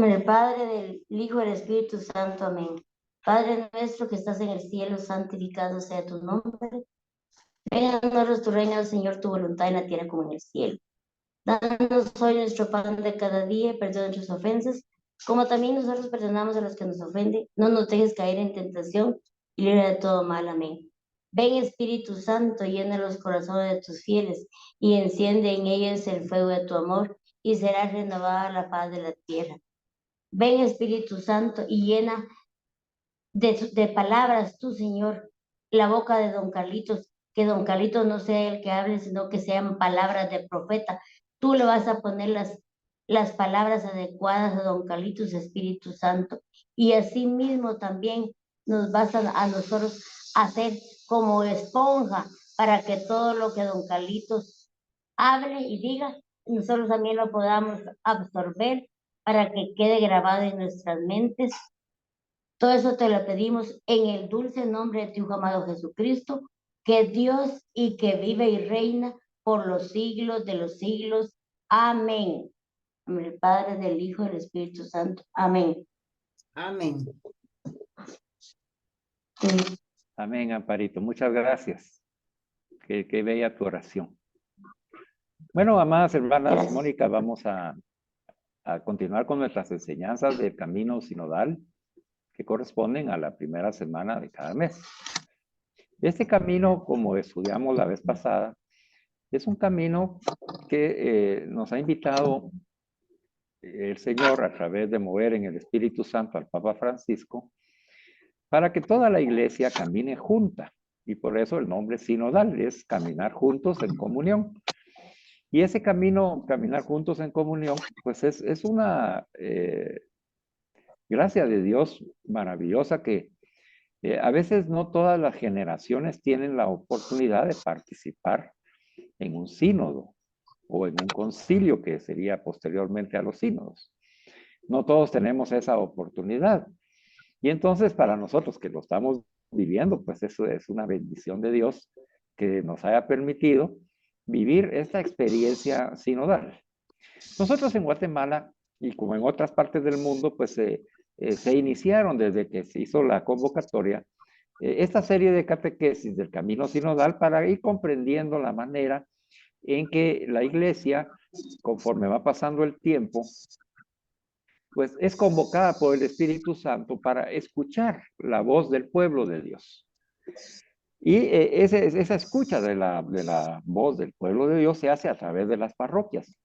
nombre del Padre, del Hijo y del Espíritu Santo. Amén. Padre nuestro que estás en el cielo, santificado sea tu nombre. Venga a nosotros tu reino, Señor, tu voluntad en la tierra como en el cielo. Danos hoy nuestro pan de cada día, perdona nuestras ofensas, como también nosotros perdonamos a los que nos ofenden. No nos dejes caer en tentación y libre de todo mal. Amén. Ven Espíritu Santo, llena los corazones de tus fieles y enciende en ellos el fuego de tu amor y será renovada la paz de la tierra. Ven Espíritu Santo y llena de palabras tu Señor la boca de don Carlitos, que don Carlitos no sea el que hable, sino que sean palabras de profeta. Tú le vas a poner las palabras adecuadas a don Carlitos, Espíritu Santo. Y así mismo también nos vas a nosotros hacer como esponja para que todo lo que don Carlitos hable y diga, nosotros también lo podamos absorber para que quede grabado en nuestras mentes. Todo eso te lo pedimos en el dulce nombre de tu Hijo amado Jesucristo, que es Dios y que vive y reina por los siglos de los siglos. Amén. En nombre del Padre, del Hijo y del Espíritu Santo. Amén. Amén. Amén, Amparito. Muchas gracias. Qué bella tu oración. Bueno, amadas hermanas, Gracias. Mónica, vamos a continuar con nuestras enseñanzas del camino sinodal que corresponden a la primera semana de cada mes. Este camino, como estudiamos la vez pasada, es un camino que nos ha invitado el Señor a través de mover en el Espíritu Santo al Papa Francisco para que toda la iglesia camine junta. Y por eso el nombre sinodal es caminar juntos en comunión. Y ese camino, caminar juntos en comunión, pues es una gracia de Dios maravillosa que a veces no todas las generaciones tienen la oportunidad de participar en un sínodo o en un concilio que sería posteriormente a los sínodos. No todos tenemos esa oportunidad. Y entonces para nosotros que lo estamos viviendo, pues eso es una bendición de Dios que nos haya permitido vivir esta experiencia sinodal. Nosotros en Guatemala y como en otras partes del mundo, pues se iniciaron desde que se hizo la convocatoria esta serie de catequesis del camino sinodal para ir comprendiendo la manera en que la iglesia, conforme va pasando el tiempo, pues es convocada por el Espíritu Santo para escuchar la voz del pueblo de Dios. Y esa escucha de la voz del pueblo de Dios se hace a través de las parroquias.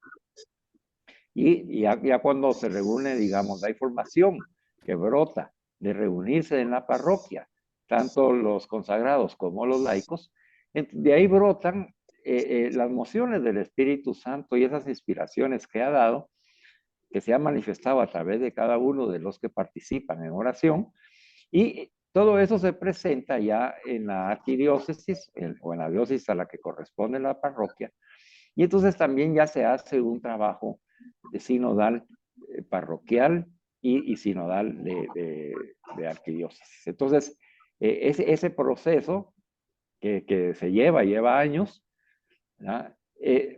Y ya cuando se reúne, digamos, la información que brota de reunirse en la parroquia, tanto los consagrados como los laicos, de ahí brotan las mociones del Espíritu Santo y esas inspiraciones que ha dado, que se han manifestado a través de cada uno de los que participan en oración, y todo eso se presenta ya en la arquidiócesis o en la diócesis a la que corresponde la parroquia, y entonces también ya se hace un trabajo de sinodal parroquial y sinodal de arquidiócesis. Entonces, ese proceso que se lleva años,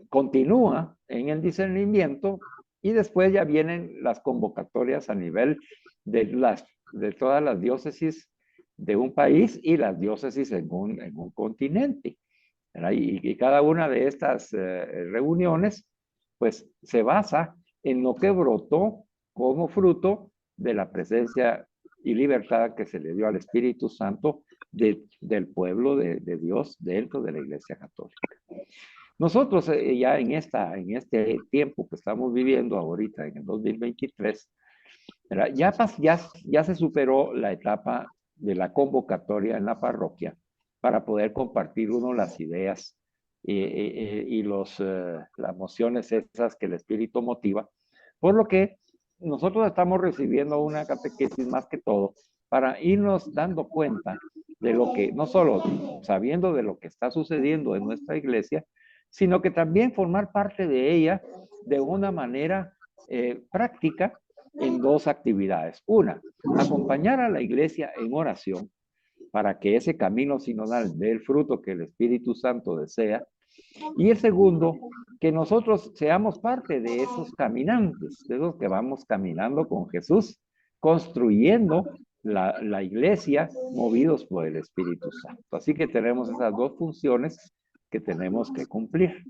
continúa en el discernimiento y después ya vienen las convocatorias a nivel de todas las diócesis de un país y las diócesis en un continente. Y cada una de estas reuniones, pues se basa en lo que brotó como fruto de la presencia y libertad que se le dio al Espíritu Santo del pueblo de Dios dentro de la Iglesia Católica. Nosotros ya en este tiempo que estamos viviendo ahorita, en el 2023, ya se superó la etapa de la convocatoria en la parroquia para poder compartir las ideas y las mociones esas que el Espíritu motiva, por lo que nosotros estamos recibiendo una catequesis más que todo para irnos dando cuenta de lo que, no solo sabiendo de lo que está sucediendo en nuestra iglesia, sino que también formar parte de ella de una manera práctica en dos actividades. Una, acompañar a la iglesia en oración para que ese camino sinodal dé el fruto que el Espíritu Santo desea, Y el segundo, que nosotros seamos parte de esos caminantes, de esos que vamos caminando con Jesús, construyendo la iglesia, movidos por el Espíritu Santo. Así que tenemos esas dos funciones que tenemos que cumplir.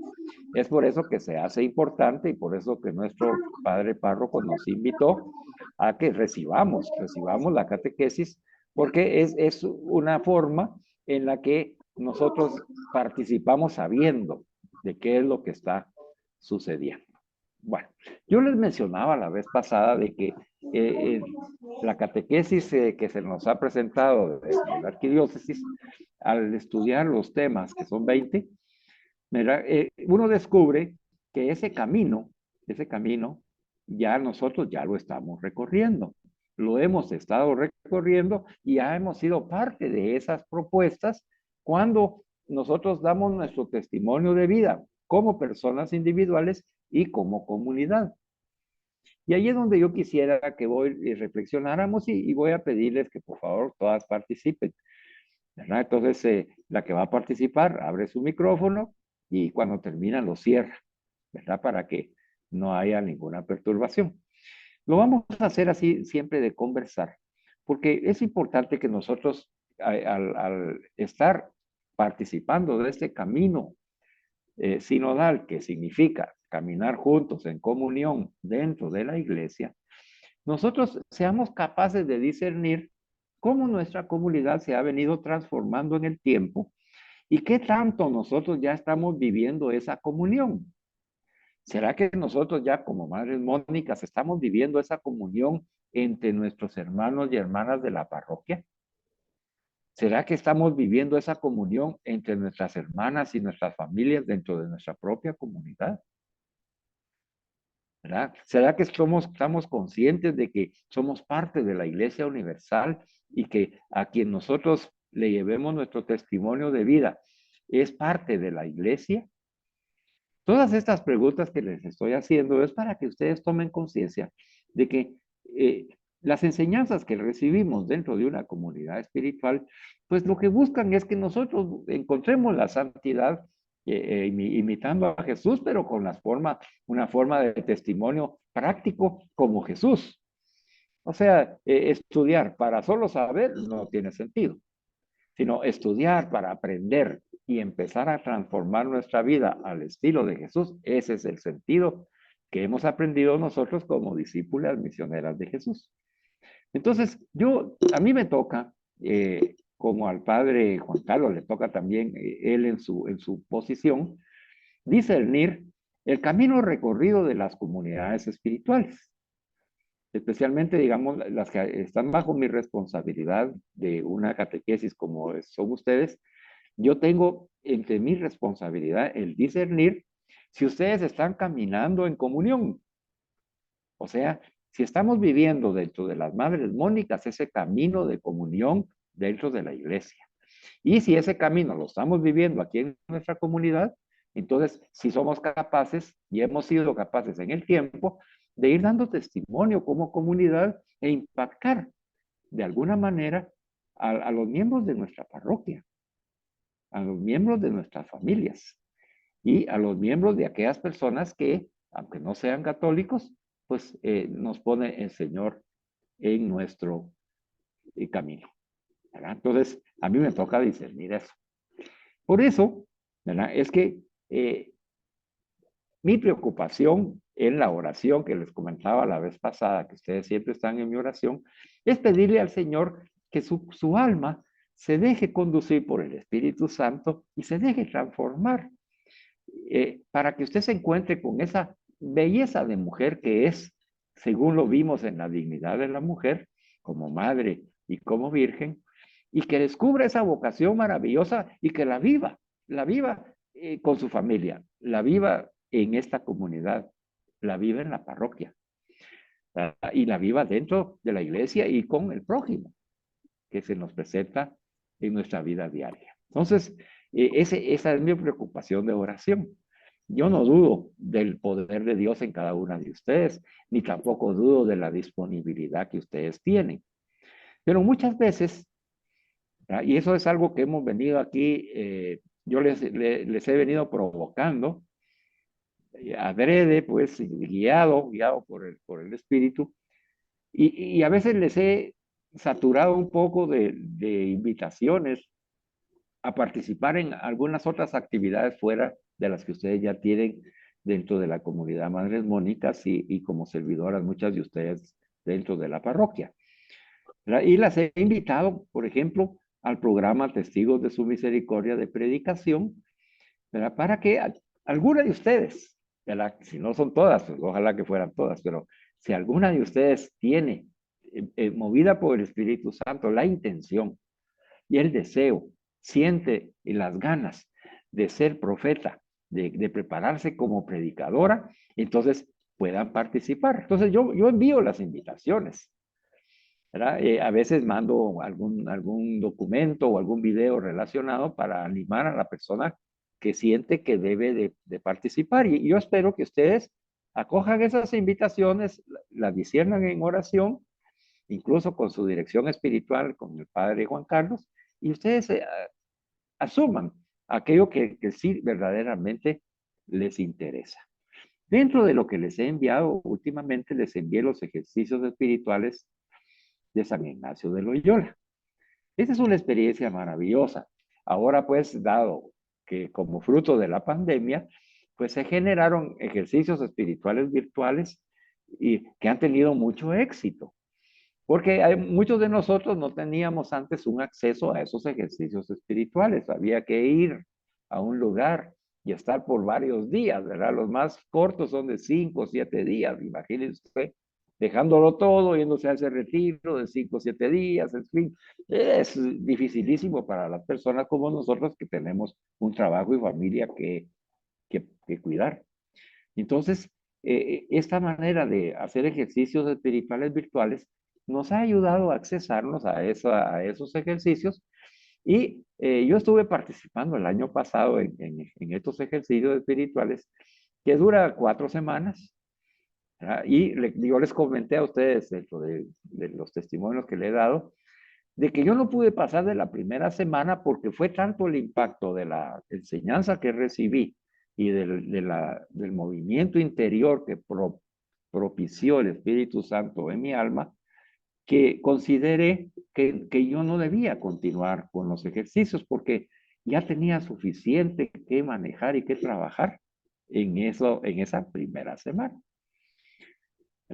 Es por eso que se hace importante y por eso que nuestro padre párroco nos invitó a que recibamos la catequesis, porque es una forma en la que nosotros participamos sabiendo de qué es lo que está sucediendo. Bueno, yo les mencionaba la vez pasada de que la catequesis que se nos ha presentado de la arquidiócesis, al estudiar los temas, que son 20, uno descubre que ese camino, ya nosotros ya lo estamos recorriendo. Lo hemos estado recorriendo y ya hemos sido parte de esas propuestas cuando nosotros damos nuestro testimonio de vida como personas individuales y como comunidad. Y ahí es donde yo quisiera que hoy reflexionáramos y voy a pedirles que por favor todas participen, ¿verdad? Entonces, la que va a participar abre su micrófono y cuando termina lo cierra, ¿verdad? Para que no haya ninguna perturbación. Lo vamos a hacer así siempre de conversar, porque es importante que nosotros al estar participando de este camino sinodal, que significa caminar juntos en comunión dentro de la iglesia, nosotros seamos capaces de discernir cómo nuestra comunidad se ha venido transformando en el tiempo y qué tanto nosotros ya estamos viviendo esa comunión. ¿Será que nosotros ya como madres mónicas estamos viviendo esa comunión entre nuestros hermanos y hermanas de la parroquia? ¿Será que estamos viviendo esa comunión entre nuestras hermanas y nuestras familias dentro de nuestra propia comunidad? ¿Verdad? ¿Será que estamos conscientes de que somos parte de la Iglesia Universal y que a quien nosotros le llevemos nuestro testimonio de vida es parte de la Iglesia? Todas estas preguntas que les estoy haciendo es para que ustedes tomen conciencia de que las enseñanzas que recibimos dentro de una comunidad espiritual, pues lo que buscan es que nosotros encontremos la santidad imitando a Jesús, pero con una forma de testimonio práctico como Jesús. O sea, estudiar para solo saber no tiene sentido, sino estudiar para aprender y empezar a transformar nuestra vida al estilo de Jesús. Ese es el sentido que hemos aprendido nosotros como discípulas misioneras de Jesús. Entonces, a mí me toca, como al padre Juan Carlos le toca también, él en su posición, discernir el camino recorrido de las comunidades espirituales, especialmente, digamos, las que están bajo mi responsabilidad de una catequesis como son ustedes. Yo tengo entre mi responsabilidad el discernir si ustedes están caminando en comunión. O sea, si estamos viviendo dentro de las madres mónicas ese camino de comunión dentro de la iglesia. Y si ese camino lo estamos viviendo aquí en nuestra comunidad, entonces si somos capaces y hemos sido capaces en el tiempo de ir dando testimonio como comunidad e impactar de alguna manera a los miembros de nuestra parroquia, a los miembros de nuestras familias y a los miembros de aquellas personas que, aunque no sean católicos, pues nos pone el Señor en nuestro camino, ¿verdad? Entonces, a mí me toca discernir eso. Por eso, ¿verdad? Es que mi preocupación en la oración que les comentaba la vez pasada, que ustedes siempre están en mi oración, es pedirle al Señor que su alma se deje conducir por el Espíritu Santo y se deje transformar para que usted se encuentre con esa belleza de mujer que es, según lo vimos en la dignidad de la mujer, como madre y como virgen, y que descubra esa vocación maravillosa y que la viva con su familia, la viva en esta comunidad, la viva en la parroquia, y la viva dentro de la iglesia y con el prójimo que se nos presenta en nuestra vida diaria. Entonces, esa es mi preocupación de oración. Yo no dudo del poder de Dios en cada una de ustedes, ni tampoco dudo de la disponibilidad que ustedes tienen. Pero muchas veces, ¿verdad? Y eso es algo que hemos venido aquí yo les he venido provocando, adrede, pues, guiado por el Espíritu, y a veces les he saturado un poco de invitaciones a participar en algunas otras actividades fuera de las que ustedes ya tienen dentro de la comunidad Madres Mónicas y como servidoras, muchas de ustedes dentro de la parroquia. ¿Verdad? Y las he invitado, por ejemplo, al programa Testigos de su Misericordia de Predicación, ¿verdad? Para que alguna de ustedes, ¿verdad? Si no son todas, pues ojalá que fueran todas, pero si alguna de ustedes tiene, movida por el Espíritu Santo, la intención y el deseo, siente las ganas de ser profeta, de prepararse como predicadora, entonces puedan participar. Entonces yo envío las invitaciones, ¿verdad? A veces mando algún documento o algún video relacionado para animar a la persona que siente que debe de participar. Y yo espero que ustedes acojan esas invitaciones, las disciernan en oración, incluso con su dirección espiritual, con el Padre Juan Carlos, y ustedes asuman aquello que sí verdaderamente les interesa. Dentro de lo que les he enviado últimamente, les envié los ejercicios espirituales de San Ignacio de Loyola. Esta es una experiencia maravillosa. Ahora, pues, dado que como fruto de la pandemia, pues se generaron ejercicios espirituales virtuales y que han tenido mucho éxito. Porque muchos de nosotros no teníamos antes un acceso a esos ejercicios espirituales. Había que ir a un lugar y estar por varios días, ¿verdad? Los más cortos son de 5 o 7 días, imagínense usted, dejándolo todo, yéndose a ese retiro de 5 o 7 días, en fin. Es dificilísimo para las personas como nosotros que tenemos un trabajo y familia que cuidar. Entonces, esta manera de hacer ejercicios espirituales virtuales nos ha ayudado a accesarnos a esos ejercicios y yo estuve participando el año pasado en estos ejercicios espirituales que dura 4 semanas. ¿Verdad? Y yo les comenté a ustedes dentro de los testimonios que le he dado de que yo no pude pasar de la primera semana porque fue tanto el impacto de la enseñanza que recibí y del movimiento interior que propició el Espíritu Santo en mi alma, que consideré que yo no debía continuar con los ejercicios porque ya tenía suficiente que manejar y que trabajar en esa primera semana.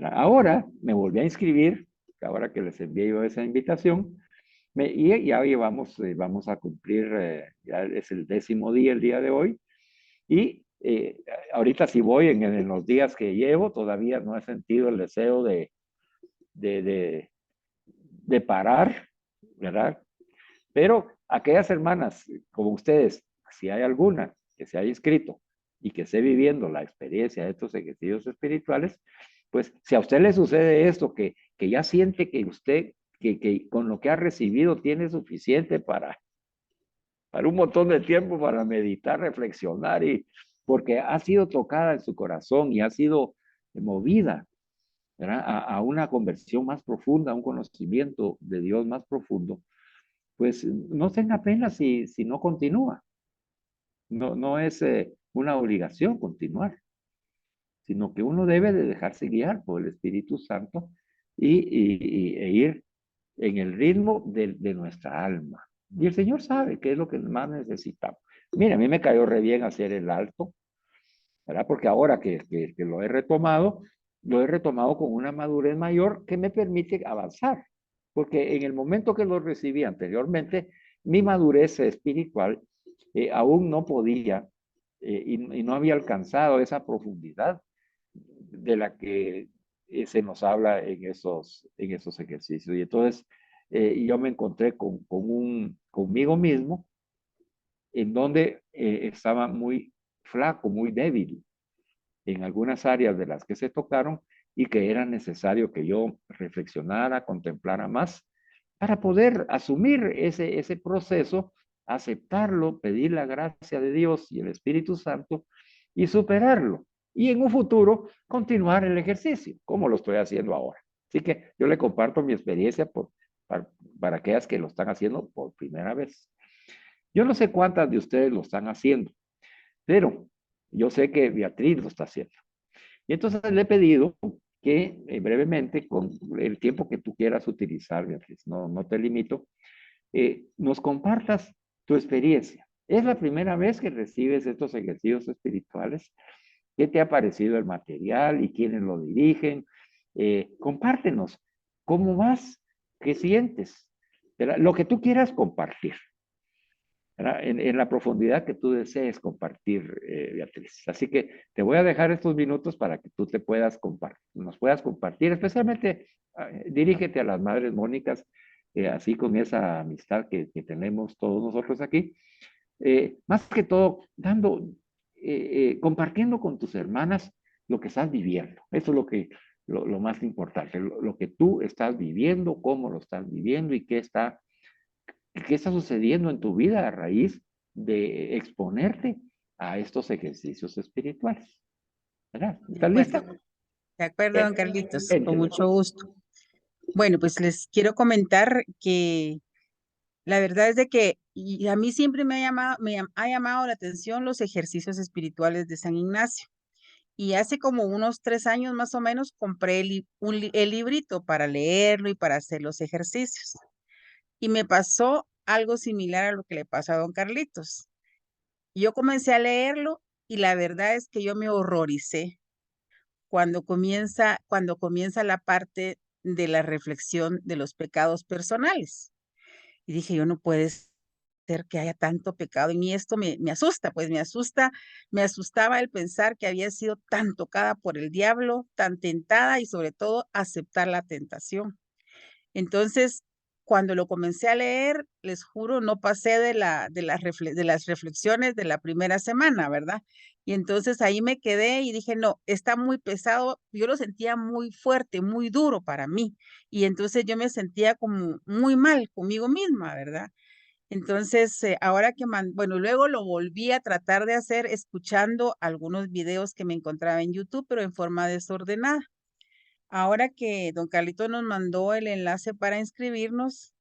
Ahora me volví a inscribir, ahora que les envié yo esa invitación, y ya llevamos, vamos a cumplir, ya es el 10º día, el día de hoy, y ahorita si voy en los días que llevo, todavía no he sentido el deseo de, de, de parar, ¿verdad? Pero aquellas hermanas como ustedes, si hay alguna que se haya inscrito y que esté viviendo la experiencia de estos ejercicios espirituales, pues si a usted le sucede esto, que ya siente que usted, que con lo que ha recibido tiene suficiente para un montón de tiempo para meditar, reflexionar, y porque ha sido tocada en su corazón y ha sido movida, ¿verdad? A una conversión más profunda, a un conocimiento de Dios más profundo, pues no tenga pena si no continúa. No es una obligación continuar, sino que uno debe de dejarse guiar por el Espíritu Santo e ir en el ritmo de nuestra alma. Y el Señor sabe qué es lo que más necesitamos. Mira, a mí me cayó re bien hacer el alto, ¿verdad? Porque ahora que lo he retomado con una madurez mayor que me permite avanzar. Porque en el momento que lo recibí anteriormente, mi madurez espiritual aún no podía y no había alcanzado esa profundidad de la que se nos habla en esos ejercicios. Y entonces yo me encontré conmigo mismo en donde estaba muy flaco, muy débil en algunas áreas de las que se tocaron y que era necesario que yo reflexionara, contemplara más para poder asumir ese proceso, aceptarlo, pedir la gracia de Dios y el Espíritu Santo y superarlo. Y en un futuro continuar el ejercicio, como lo estoy haciendo ahora. Así que yo le comparto mi experiencia para aquellas que lo están haciendo por primera vez. Yo no sé cuántas de ustedes lo están haciendo, pero yo sé que Beatriz lo está haciendo. Y entonces le he pedido que brevemente, con el tiempo que tú quieras utilizar, Beatriz, no te limito, nos compartas tu experiencia. ¿Es la primera vez que recibes estos ejercicios espirituales? ¿Qué te ha parecido el material y quiénes lo dirigen? Compártenos, ¿cómo vas? ¿Qué sientes? ¿Verdad? Lo que tú quieras compartir, ¿verdad? En la profundidad que tú desees compartir, Beatriz. Así que te voy a dejar estos minutos para que tú te puedas nos puedas compartir, especialmente dirígete a las madres Mónicas, así con esa amistad que tenemos todos nosotros aquí. Más que todo, compartiendo con tus hermanas lo que estás viviendo. Eso es lo más importante, lo que tú estás viviendo, cómo lo estás viviendo y qué está sucediendo en tu vida a raíz de exponerte a estos ejercicios espirituales. ¿Verdad? ¿Estás lista? De acuerdo, don Bien, Carlitos, con échale, mucho pues. gusto. Bueno, pues les quiero comentar que la verdad es de que y a mí siempre ha llamado la atención los ejercicios espirituales de San Ignacio. Y hace como unos 3 años más o menos compré el librito para leerlo y para hacer los ejercicios. Y me pasó algo similar a lo que le pasó a don Carlitos. Yo comencé a leerlo y la verdad es que yo me horroricé cuando comienza la parte de la reflexión de los pecados personales. Y dije, yo no puede ser que haya tanto pecado en mí. Esto me asusta, pues me asustaba el pensar que había sido tan tocada por el diablo, tan tentada y sobre todo aceptar la tentación. Entonces, cuando lo comencé a leer, les juro, no pasé de las reflexiones de la primera semana, ¿verdad? Y entonces ahí me quedé y dije, no, está muy pesado. Yo lo sentía muy fuerte, muy duro para mí. Y entonces yo me sentía como muy mal conmigo misma, ¿verdad? Entonces, ahora bueno, luego lo volví a tratar de hacer escuchando algunos videos que me encontraba en YouTube, pero en forma desordenada. Ahora que don Carlito nos mandó el enlace para inscribirnos,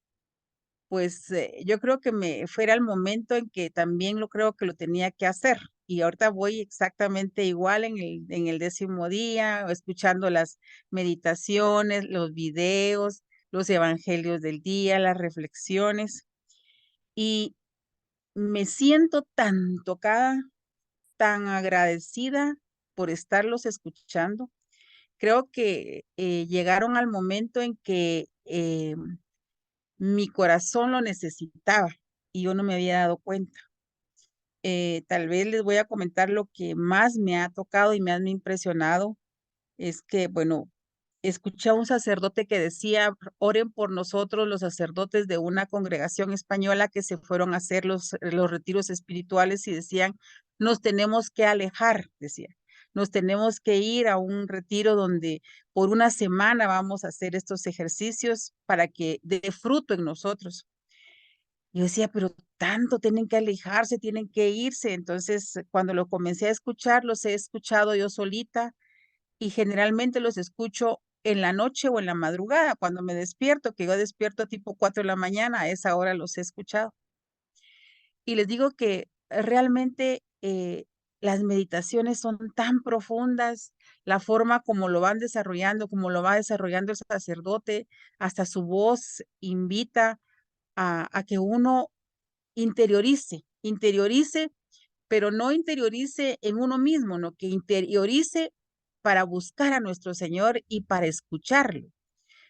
pues yo creo que me fuera el momento en que también lo creo que lo tenía que hacer. Y ahorita voy exactamente igual en el 10.º día, escuchando las meditaciones, los videos, los evangelios del día, las reflexiones. Y me siento tan tocada, tan agradecida por estarlos escuchando. Creo que llegaron al momento en que mi corazón lo necesitaba y yo no me había dado cuenta. Tal vez les voy a comentar lo que más me ha tocado y me ha impresionado. Es que, bueno, escuché a un sacerdote que decía, oren por nosotros los sacerdotes de una congregación española que se fueron a hacer los retiros espirituales y decían, nos tenemos que alejar, decía, nos tenemos que ir a un retiro donde por una semana vamos a hacer estos ejercicios para que dé fruto en nosotros. Yo decía, pero tanto tienen que alejarse, tienen que irse. Entonces, cuando lo comencé a escuchar, los he escuchado yo solita y generalmente los escucho en la noche o en la madrugada, cuando me despierto, que yo despierto tipo 4 de la mañana, a esa hora los he escuchado. Y les digo que realmente las meditaciones son tan profundas, la forma como lo van desarrollando, como lo va desarrollando el sacerdote, hasta su voz invita a que uno interiorice, pero no interiorice en uno mismo, no, que interiorice para buscar a nuestro Señor y para escucharlo.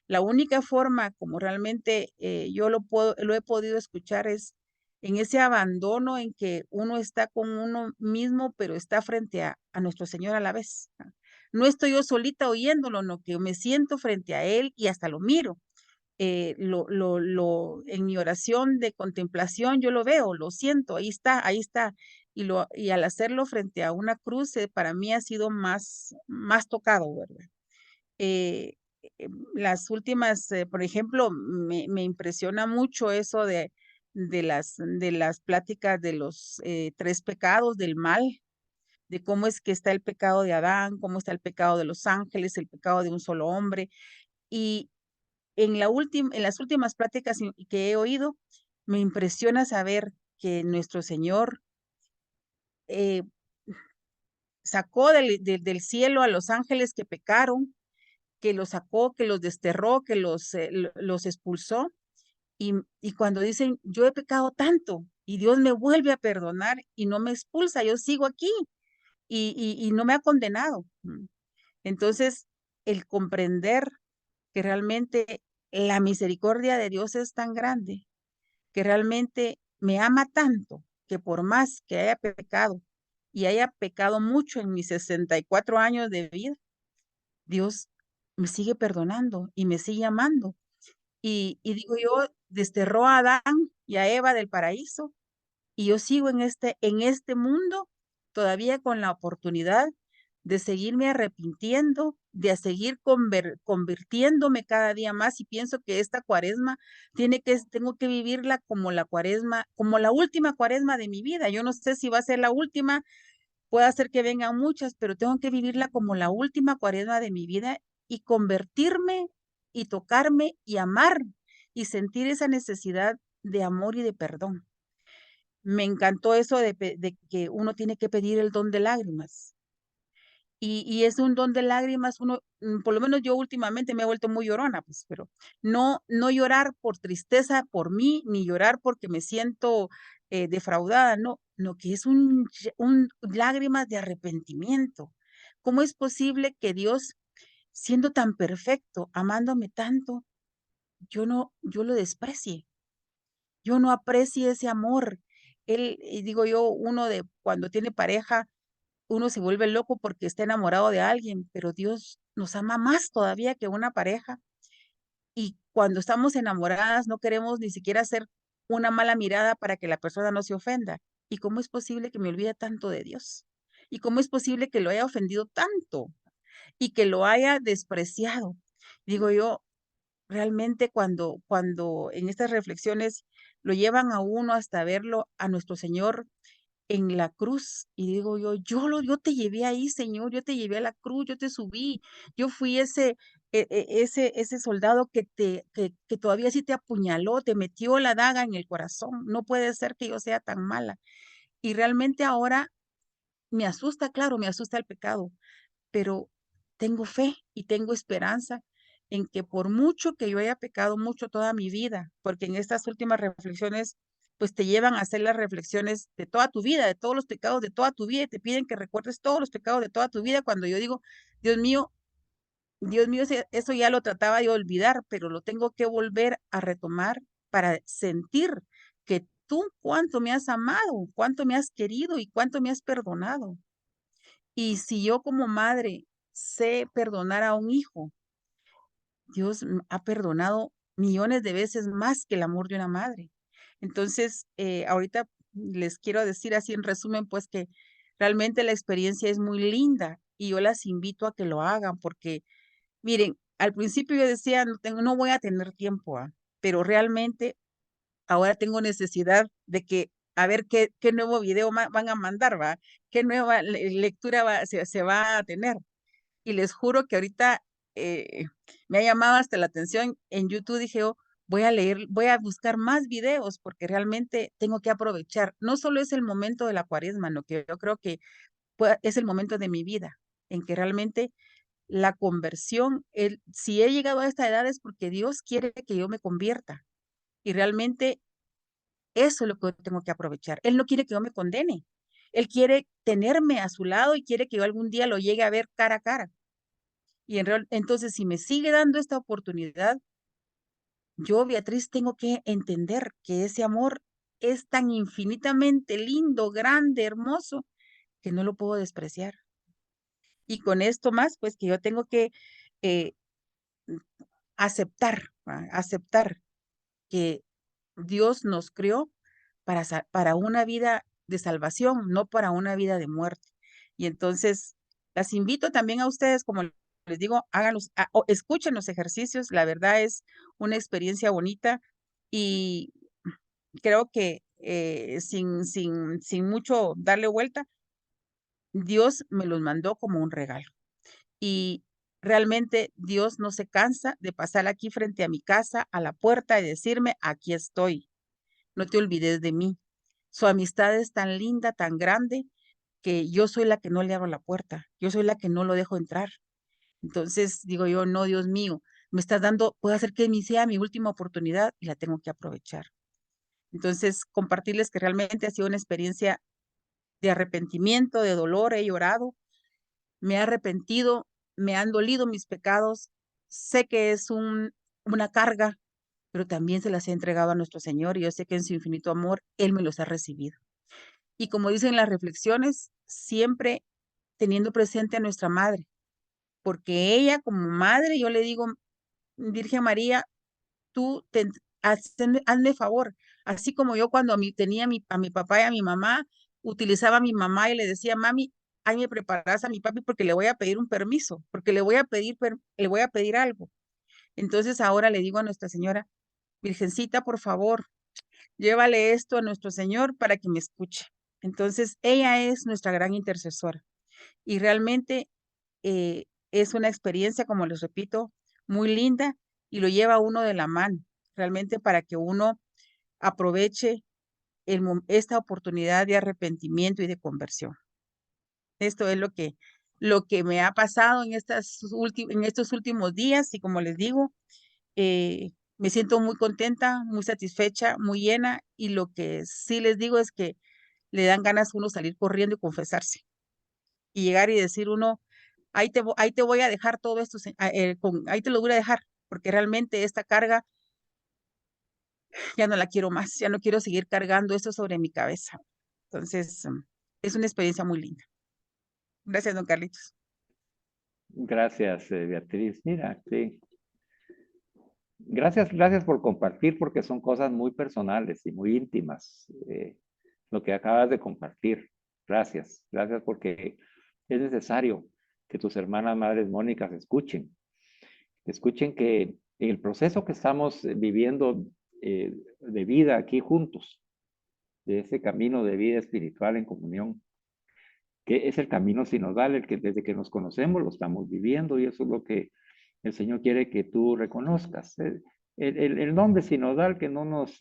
La única forma como realmente yo lo he podido escuchar es en ese abandono en que uno está con uno mismo, pero está frente a nuestro Señor a la vez. No estoy yo solita oyéndolo, no, que me siento frente a Él y hasta lo miro. En mi oración de contemplación yo lo veo, lo siento, ahí está. Y al hacerlo frente a una cruz, para mí ha sido más tocado, ¿verdad? Eh, las últimas, por ejemplo, me impresiona mucho eso de las pláticas de los 3 pecados del mal, de cómo es que está el pecado de Adán, cómo está el pecado de los ángeles, el pecado de un solo hombre. Y en las últimas pláticas que he oído, me impresiona saber que nuestro Señor eh, sacó del cielo a los ángeles que pecaron, que los sacó, que los desterró, que los expulsó. Y cuando dicen, yo he pecado tanto y Dios me vuelve a perdonar y no me expulsa, yo sigo aquí y no me ha condenado. Entonces, el comprender que realmente la misericordia de Dios es tan grande, que realmente me ama tanto, que por más que haya pecado y haya pecado mucho en mis 64 años de vida, Dios me sigue perdonando y me sigue amando. Y digo yo, desterró a Adán y a Eva del paraíso y yo sigo en este mundo todavía con la oportunidad de seguirme arrepintiendo, de seguir convirtiéndome cada día más y pienso que esta cuaresma tengo que vivirla como la cuaresma, como la última cuaresma de mi vida. Yo no sé si va a ser la última, puede ser que vengan muchas, pero tengo que vivirla como la última cuaresma de mi vida y convertirme y tocarme y amar y sentir esa necesidad de amor y de perdón. Me encantó eso de que uno tiene que pedir el don de lágrimas. Y es un don de lágrimas, por lo menos yo últimamente me he vuelto muy llorona, pues, pero no llorar por tristeza por mí, ni llorar porque me siento defraudada, no, que es un lágrimas de arrepentimiento. ¿Cómo es posible que Dios, siendo tan perfecto, amándome tanto, yo lo desprecie? Yo no aprecio ese amor. Y digo yo, uno de cuando tiene pareja, uno se vuelve loco porque está enamorado de alguien, pero Dios nos ama más todavía que una pareja. Y cuando estamos enamoradas no queremos ni siquiera hacer una mala mirada para que la persona no se ofenda. ¿Y cómo es posible que me olvide tanto de Dios? ¿Y cómo es posible que lo haya ofendido tanto y que lo haya despreciado? Digo yo, realmente cuando en estas reflexiones lo llevan a uno hasta verlo a nuestro Señor en la cruz, y digo yo te llevé ahí, Señor, yo te llevé a la cruz, yo te subí, yo fui ese soldado que todavía sí te apuñaló, te metió la daga en el corazón, no puede ser que yo sea tan mala. Y realmente ahora me asusta, claro, me asusta el pecado, pero tengo fe y tengo esperanza en que por mucho que yo haya pecado mucho toda mi vida, porque en estas últimas reflexiones, pues te llevan a hacer las reflexiones de toda tu vida, de todos los pecados de toda tu vida, y te piden que recuerdes todos los pecados de toda tu vida, cuando yo digo, Dios mío, Dios mío, eso ya lo trataba de olvidar, pero lo tengo que volver a retomar para sentir que tú cuánto me has amado, cuánto me has querido y cuánto me has perdonado. Y si yo como madre sé perdonar a un hijo, Dios ha perdonado millones de veces más que el amor de una madre. Entonces, ahorita les quiero decir así en resumen, pues que realmente la experiencia es muy linda y yo las invito a que lo hagan porque, miren, al principio yo decía, no voy a tener tiempo, pero realmente ahora tengo necesidad de que a ver qué nuevo video van a mandar, ¿va? ¿Qué nueva lectura se va a tener? Y les juro que ahorita me ha llamado hasta la atención en YouTube, dije, oh, voy a buscar más videos porque realmente tengo que aprovechar. No solo es el momento de la cuaresma, no, que yo creo que es el momento de mi vida, en que realmente la conversión, si he llegado a esta edad es porque Dios quiere que yo me convierta. Y realmente eso es lo que tengo que aprovechar. Él no quiere que yo me condene. Él quiere tenerme a su lado y quiere que yo algún día lo llegue a ver cara a cara. Y entonces, si me sigue dando esta oportunidad, yo, Beatriz, tengo que entender que ese amor es tan infinitamente lindo, grande, hermoso, que no lo puedo despreciar. Y con esto más, pues que yo tengo que eh, aceptar, ¿va? Aceptar que Dios nos creó para una vida de salvación, no para una vida de muerte. Y entonces, las invito también a ustedes, como les digo, háganlos, o escuchen los ejercicios, la verdad es una experiencia bonita y creo que sin mucho darle vuelta, Dios me los mandó como un regalo. Y realmente Dios no se cansa de pasar aquí frente a mi casa, a la puerta y decirme, aquí estoy, no te olvides de mí. Su amistad es tan linda, tan grande, que yo soy la que no le abro la puerta, yo soy la que no lo dejo entrar. Entonces digo yo, no, Dios mío, me estás dando, puedo hacer que sea mi última oportunidad y la tengo que aprovechar. Entonces, compartirles que realmente ha sido una experiencia de arrepentimiento, de dolor, he llorado, me he arrepentido, me han dolido mis pecados, sé que es una carga, pero también se las he entregado a nuestro Señor y yo sé que en su infinito amor Él me los ha recibido. Y como dicen las reflexiones, siempre teniendo presente a nuestra madre, porque ella como madre, yo le digo, Virgen María, tú hazme favor, así como yo cuando tenía a mi papá y a mi mamá, utilizaba a mi mamá y le decía, mami, ahí me preparas a mi papi porque le voy a pedir un permiso, porque le voy a pedir algo. Entonces ahora le digo a Nuestra Señora, Virgencita, por favor, llévale esto a nuestro Señor para que me escuche. Entonces ella es nuestra gran intercesora y realmente es una experiencia, como les repito, muy linda y lo lleva uno de la mano, realmente para que uno aproveche esta oportunidad de arrepentimiento y de conversión. Esto es lo que me ha pasado en estos últimos días y como les digo, me siento muy contenta, muy satisfecha, muy llena y lo que sí les digo es que le dan ganas a uno salir corriendo y confesarse y llegar y decir uno, ahí te voy a dejar todo esto, ahí te lo voy a dejar, porque realmente esta carga ya no la quiero más, ya no quiero seguir cargando esto sobre mi cabeza. Entonces, es una experiencia muy linda. Gracias, don Carlitos. Gracias, Beatriz. Mira, sí. Gracias por compartir, porque son cosas muy personales y muy íntimas, lo que acabas de compartir. Gracias porque es necesario que tus hermanas madres Mónicas escuchen que en el proceso que estamos viviendo de vida aquí juntos, de ese camino de vida espiritual en comunión, que es el camino sinodal, el que desde que nos conocemos lo estamos viviendo y eso es lo que el Señor quiere que tú reconozcas. El nombre sinodal que no nos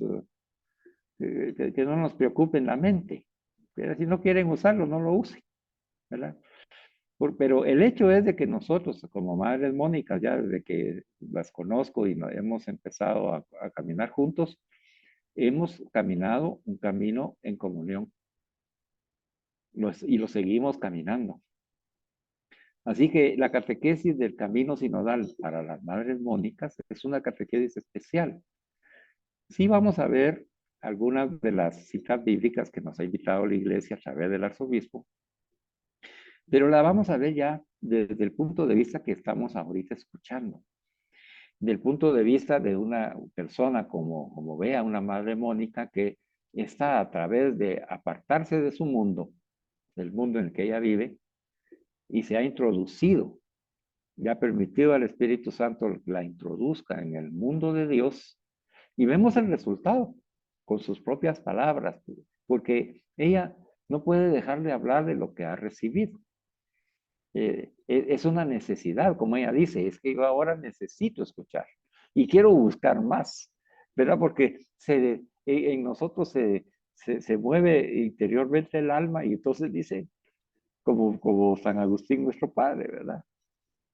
preocupe en la mente. Pero si no quieren usarlo, no lo usen, ¿verdad? Pero el hecho es de que nosotros, como madres Mónicas, ya desde que las conozco y hemos empezado a caminar juntos, hemos caminado un camino en comunión y lo seguimos caminando. Así que la catequesis del camino sinodal para las madres Mónicas es una catequesis especial. Sí vamos a ver algunas de las citas bíblicas que nos ha invitado la iglesia a través del arzobispo, pero la vamos a ver ya desde el punto de vista que estamos ahorita escuchando. Del punto de vista de una persona como vea una madre Mónica que está a través de apartarse de su mundo, del mundo en el que ella vive, y se ha introducido, y ha permitido al Espíritu Santo la introduzca en el mundo de Dios, y vemos el resultado con sus propias palabras, porque ella no puede dejar de hablar de lo que ha recibido. Es una necesidad, como ella dice, es que yo ahora necesito escuchar y quiero buscar más, ¿verdad? Porque en nosotros se mueve interiormente el alma y entonces dice, como San Agustín, nuestro padre, ¿verdad?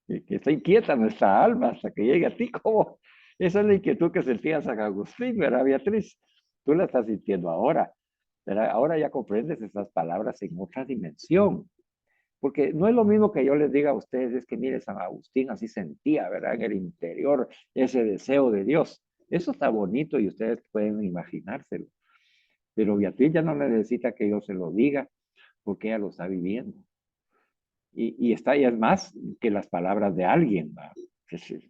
Que está inquieta nuestra alma hasta que llegue a ti, como esa es la inquietud que sentía San Agustín, ¿verdad, Beatriz? Tú la estás sintiendo ahora, ¿verdad? Ahora ya comprendes esas palabras en otra dimensión. Porque no es lo mismo que yo les diga a ustedes, es que mire, San Agustín así sentía, ¿verdad? En el interior, ese deseo de Dios. Eso está bonito y ustedes pueden imaginárselo. Pero Beatriz ya no necesita que yo se lo diga, porque ella lo está viviendo. Y está ya es más que las palabras de alguien, ¿verdad?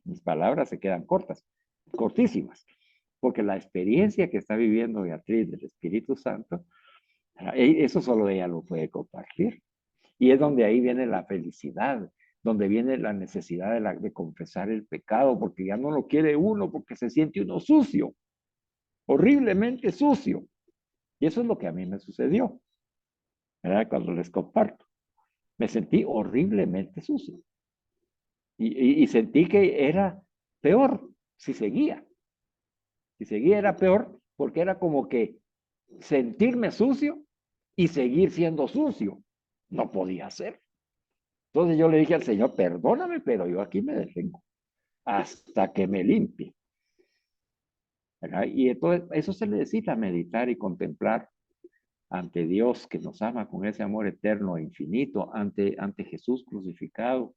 Mis palabras se quedan cortas, cortísimas. Porque la experiencia que está viviendo Beatriz del Espíritu Santo, eso solo ella lo puede compartir. Y es donde ahí viene la felicidad, donde viene la necesidad de confesar el pecado, porque ya no lo quiere uno, porque se siente uno sucio, horriblemente sucio. Y eso es lo que a mí me sucedió, ¿verdad? Cuando les comparto. Me sentí horriblemente sucio. Y sentí que era peor si seguía. Si seguía era peor porque era como que sentirme sucio y seguir siendo sucio. No podía ser. Entonces yo le dije al Señor, perdóname, pero yo aquí me detengo hasta que me limpie. ¿Verdad? Y entonces eso se necesita meditar y contemplar ante Dios que nos ama con ese amor eterno e infinito, ante Jesús crucificado,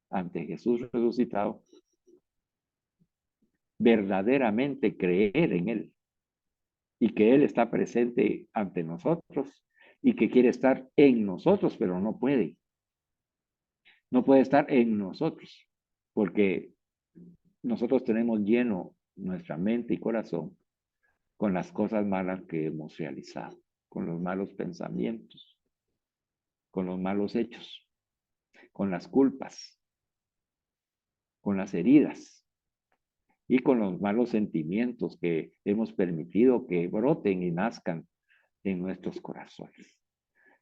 ante Jesús resucitado, verdaderamente creer en Él y que Él está presente ante nosotros y que quiere estar en nosotros, pero no puede. No puede estar en nosotros porque nosotros tenemos lleno nuestra mente y corazón con las cosas malas que hemos realizado, con los malos pensamientos, con los malos hechos, con las culpas, con las heridas y con los malos sentimientos que hemos permitido que broten y nazcan en nuestros corazones.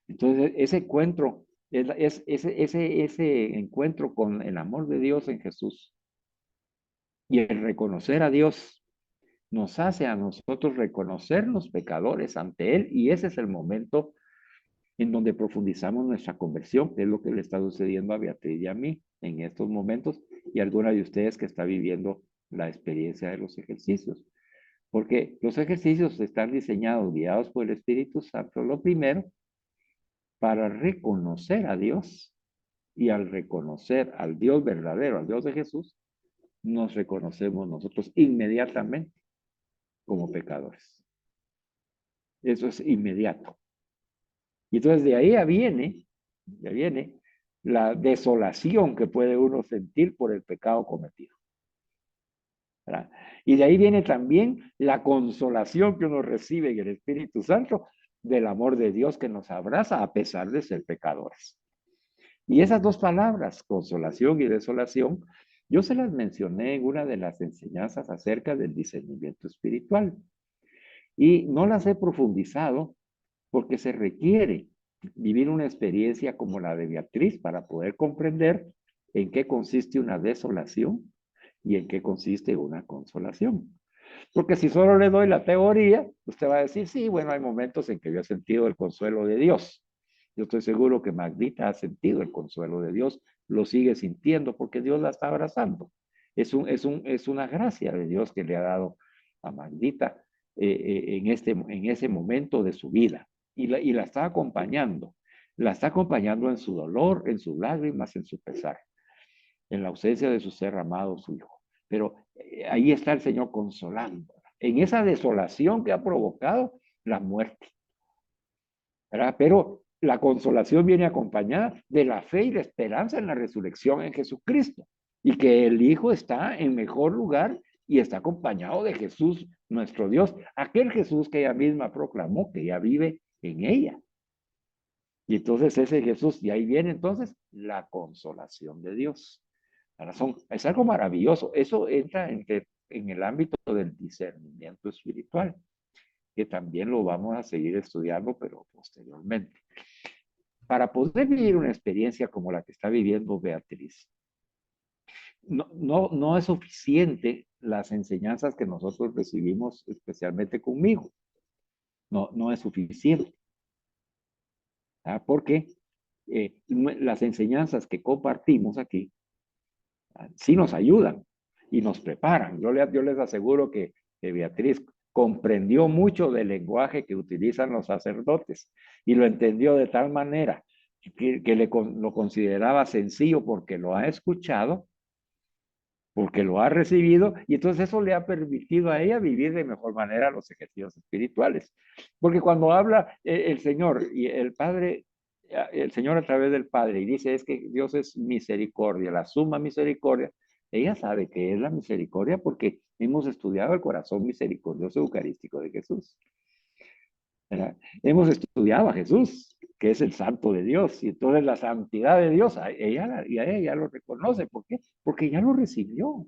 Entonces, ese encuentro, ese encuentro con el amor de Dios en Jesús y el reconocer a Dios nos hace a nosotros reconocernos pecadores ante Él, y ese es el momento en donde profundizamos nuestra conversión, que es lo que le está sucediendo a Beatriz y a mí en estos momentos, y a alguna de ustedes que está viviendo la experiencia de los ejercicios. Porque los ejercicios están diseñados, guiados por el Espíritu Santo, lo primero, para reconocer a Dios, y al reconocer al Dios verdadero, al Dios de Jesús, nos reconocemos nosotros inmediatamente como pecadores. Eso es inmediato. Y entonces de ahí ya viene la desolación que puede uno sentir por el pecado cometido. ¿Verdad? Y de ahí viene también la consolación que uno recibe en el Espíritu Santo del amor de Dios que nos abraza a pesar de ser pecadores. Y esas dos palabras, consolación y desolación, yo se las mencioné en una de las enseñanzas acerca del discernimiento espiritual. Y no las he profundizado porque se requiere vivir una experiencia como la de Beatriz para poder comprender en qué consiste una desolación y en qué consiste una consolación. Porque si solo le doy la teoría, usted va a decir, sí, bueno, hay momentos en que yo he sentido el consuelo de Dios. Yo estoy seguro que Magdita ha sentido el consuelo de Dios, lo sigue sintiendo porque Dios la está abrazando. Es una gracia de Dios que le ha dado a Magdita en ese momento de su vida. Y la está acompañando. La está acompañando en su dolor, en sus lágrimas, en su pesar, en la ausencia de su ser amado, su hijo. Pero ahí está el Señor consolando, en esa desolación que ha provocado la muerte. ¿Verdad? Pero la consolación viene acompañada de la fe y la esperanza en la resurrección en Jesucristo. Y que el Hijo está en mejor lugar y está acompañado de Jesús, nuestro Dios. Aquel Jesús que ella misma proclamó que ya vive en ella. Y entonces ese Jesús, y ahí viene entonces la consolación de Dios. Es algo maravilloso. Eso entra en el ámbito del discernimiento espiritual, que también lo vamos a seguir estudiando, pero posteriormente. Para poder vivir una experiencia como la que está viviendo Beatriz, no es suficiente las enseñanzas que nosotros recibimos, especialmente conmigo. No es suficiente. Porque las enseñanzas que compartimos aquí sí nos ayudan y nos preparan. Yo les aseguro que Beatriz comprendió mucho del lenguaje que utilizan los sacerdotes y lo entendió de tal manera que lo consideraba sencillo porque lo ha escuchado, porque lo ha recibido, y entonces eso le ha permitido a ella vivir de mejor manera los ejercicios espirituales. Porque cuando habla el Señor y el Padre, el Señor a través del Padre, y dice es que Dios es misericordia, la suma misericordia, ella sabe que es la misericordia porque hemos estudiado el corazón misericordioso eucarístico de Jesús. ¿Verdad? Hemos estudiado a Jesús, que es el santo de Dios, y entonces la santidad de Dios, ella lo reconoce. ¿Por qué? Porque ya lo recibió.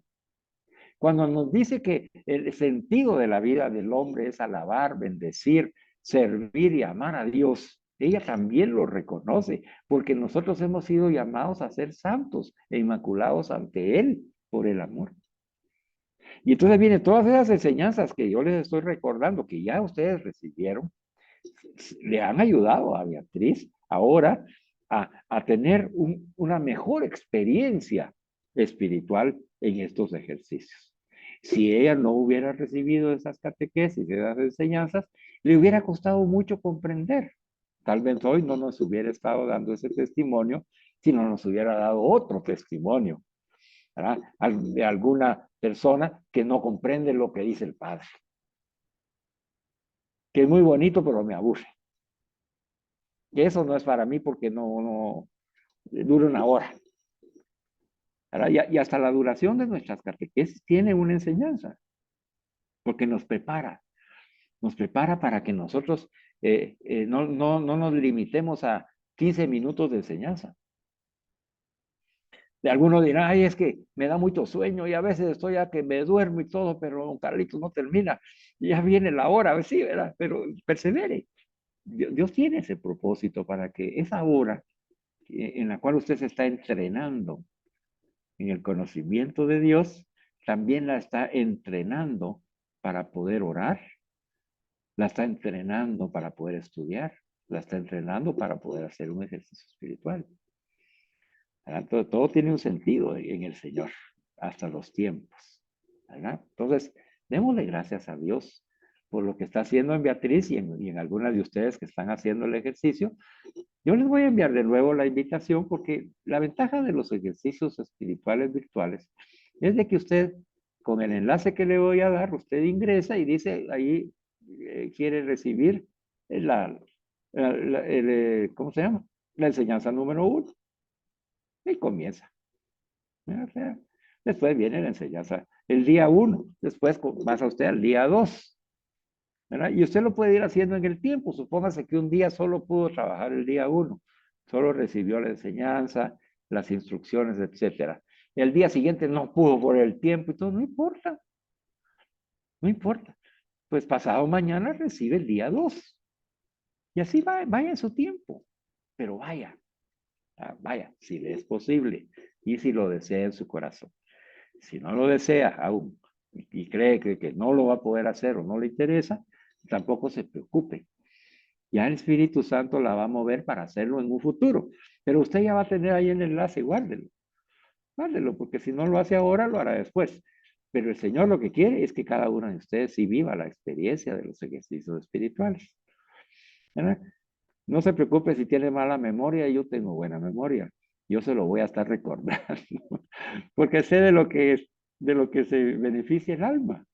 Cuando nos dice que el sentido de la vida del hombre es alabar, bendecir, servir y amar a Dios, ella también lo reconoce, porque nosotros hemos sido llamados a ser santos e inmaculados ante Él por el amor. Y entonces vienen todas esas enseñanzas que yo les estoy recordando, que ya ustedes recibieron, le han ayudado a Beatriz ahora a tener una mejor experiencia espiritual en estos ejercicios. Si ella no hubiera recibido esas catequesis, esas enseñanzas, le hubiera costado mucho comprender. Tal vez hoy no nos hubiera estado dando ese testimonio, sino nos hubiera dado otro testimonio, ¿verdad? De alguna persona que no comprende lo que dice el Padre. Que es muy bonito, pero me aburre. Y eso no es para mí porque no dura una hora. Y hasta la duración de nuestras catequesis tiene una enseñanza, porque nos prepara para que nosotros no nos limitemos a 15 minutos de enseñanza. De algunos dirán, ay, es que me da mucho sueño y a veces estoy ya que me duermo y todo, pero don Carlitos no termina. Y ya viene la hora, sí, ¿verdad? Pero persevere. Dios tiene ese propósito para que esa hora en la cual usted se está entrenando en el conocimiento de Dios, también la está entrenando para poder orar, la está entrenando para poder estudiar, la está entrenando para poder hacer un ejercicio espiritual. Todo tiene un sentido en el Señor, hasta los tiempos, ¿verdad? Entonces, démosle gracias a Dios por lo que está haciendo en Beatriz y en algunas de ustedes que están haciendo el ejercicio. Yo les voy a enviar de nuevo la invitación porque la ventaja de los ejercicios espirituales virtuales es de que usted, con el enlace que le voy a dar, usted ingresa y dice ahí quiere recibir ¿cómo se llama? La enseñanza número 1. Y comienza. O sea, después viene la enseñanza el día 1, después pasa usted al día 2. ¿Verdad? Y usted lo puede ir haciendo en el tiempo. Supóngase que un día solo pudo trabajar el día 1, solo recibió la enseñanza, las instrucciones, etcétera. El día siguiente no pudo por el tiempo y todo, no importa, no importa. Pues pasado mañana recibe el día 2. Y así vaya en su tiempo, pero vaya, vaya, si le es posible y si lo desea en su corazón. Si no lo desea aún y cree que no lo va a poder hacer o no le interesa, tampoco se preocupe. Ya el Espíritu Santo la va a mover para hacerlo en un futuro. Pero usted ya va a tener ahí el enlace, guárdelo. Guárdelo, porque si no lo hace ahora, lo hará después. Pero el Señor lo que quiere es que cada uno de ustedes sí viva la experiencia de los ejercicios espirituales. ¿Verdad? No se preocupe si tiene mala memoria, yo tengo buena memoria. Yo se lo voy a estar recordando, porque sé de lo que se beneficia el alma.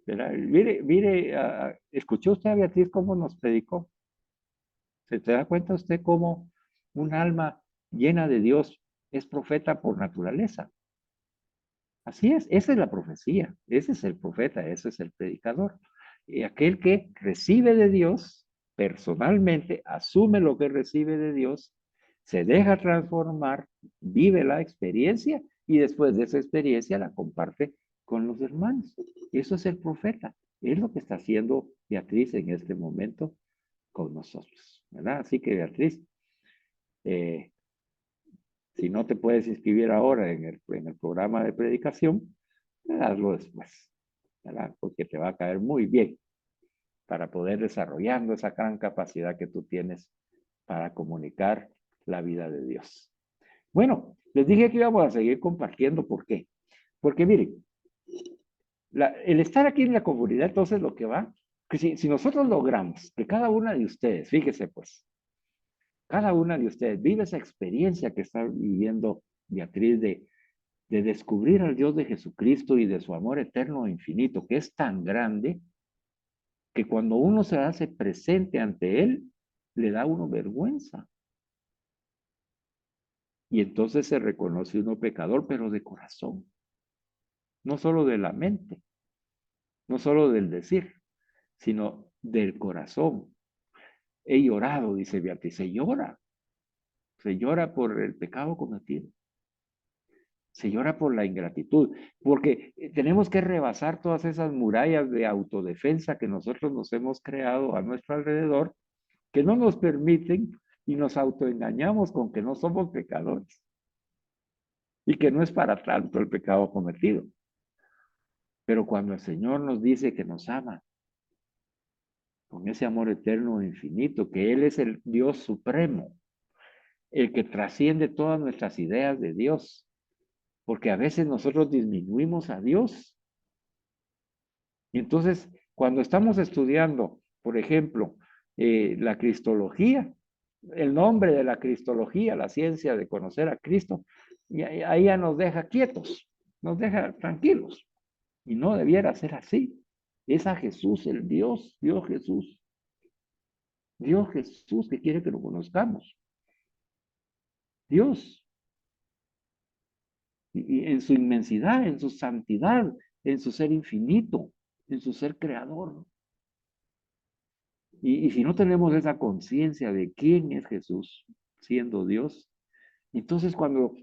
¿Verdad? Mire, ¿escuchó usted a Beatriz cómo nos predicó? ¿Se da cuenta usted cómo un alma llena de Dios es profeta por naturaleza? Así es, esa es la profecía, ese es el profeta, ese es el predicador. Y aquel que recibe de Dios personalmente, asume lo que recibe de Dios, se deja transformar, vive la experiencia y después de esa experiencia la comparte con los hermanos. Eso es el profeta, es lo que está haciendo Beatriz en este momento con nosotros, ¿verdad? Así que Beatriz, eh, si no te puedes inscribir ahora en el programa de predicación, hazlo después, ¿verdad? Porque te va a caer muy bien para poder desarrollando esa gran capacidad que tú tienes para comunicar la vida de Dios. Bueno, les dije que íbamos a seguir compartiendo. ¿Por qué? Porque miren, el estar aquí en la comunidad, entonces lo que va, que si nosotros logramos que cada una de ustedes, fíjese pues, cada una de ustedes vive esa experiencia que está viviendo Beatriz de descubrir al Dios de Jesucristo y de su amor eterno e infinito, que es tan grande que cuando uno se hace presente ante Él, le da a uno vergüenza. Y entonces se reconoce uno pecador, pero de corazón. No solo de la mente, no solo del decir, sino del corazón. He llorado, dice Beatriz, se llora por el pecado cometido. Se llora por la ingratitud, porque tenemos que rebasar todas esas murallas de autodefensa que nosotros nos hemos creado a nuestro alrededor, que no nos permiten y nos autoengañamos con que no somos pecadores y que no es para tanto el pecado cometido. Pero cuando el Señor nos dice que nos ama, con ese amor eterno e infinito, que Él es el Dios supremo, el que trasciende todas nuestras ideas de Dios, porque a veces nosotros disminuimos a Dios. Y entonces, cuando estamos estudiando, por ejemplo, la cristología, el nombre de la cristología, la ciencia de conocer a Cristo, y ahí ya nos deja quietos, nos deja tranquilos. Y no debiera ser así. Es a Jesús, el Dios, Dios Jesús que quiere que lo conozcamos. Dios. Y en su inmensidad, en su santidad, en su ser infinito, en su ser creador. Y si no tenemos esa conciencia de quién es Jesús, siendo Dios, entonces cuando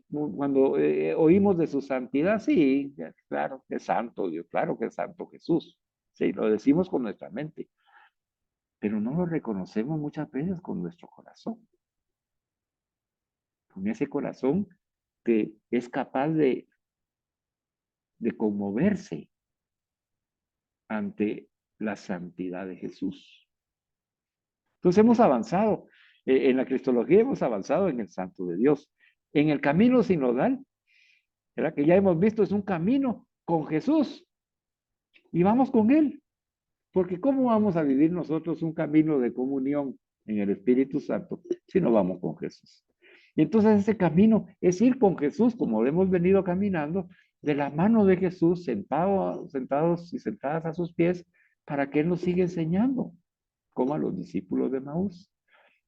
oímos de su santidad, sí, claro que es santo Dios, claro que es santo Jesús. Sí, lo decimos con nuestra mente, pero no lo reconocemos muchas veces con nuestro corazón. Con ese corazón que es capaz de conmoverse ante la santidad de Jesús. Entonces hemos avanzado. En la cristología hemos avanzado en el santo de Dios. En el camino sinodal, ¿verdad? Que ya hemos visto, es un camino con Jesús. Y vamos con Él. Porque ¿cómo vamos a vivir nosotros un camino de comunión en el Espíritu Santo si no vamos con Jesús? Y entonces ese camino es ir con Jesús, como lo hemos venido caminando, de la mano de Jesús, sentados y sentadas a sus pies, para que Él nos siga enseñando, como a los discípulos de Maús,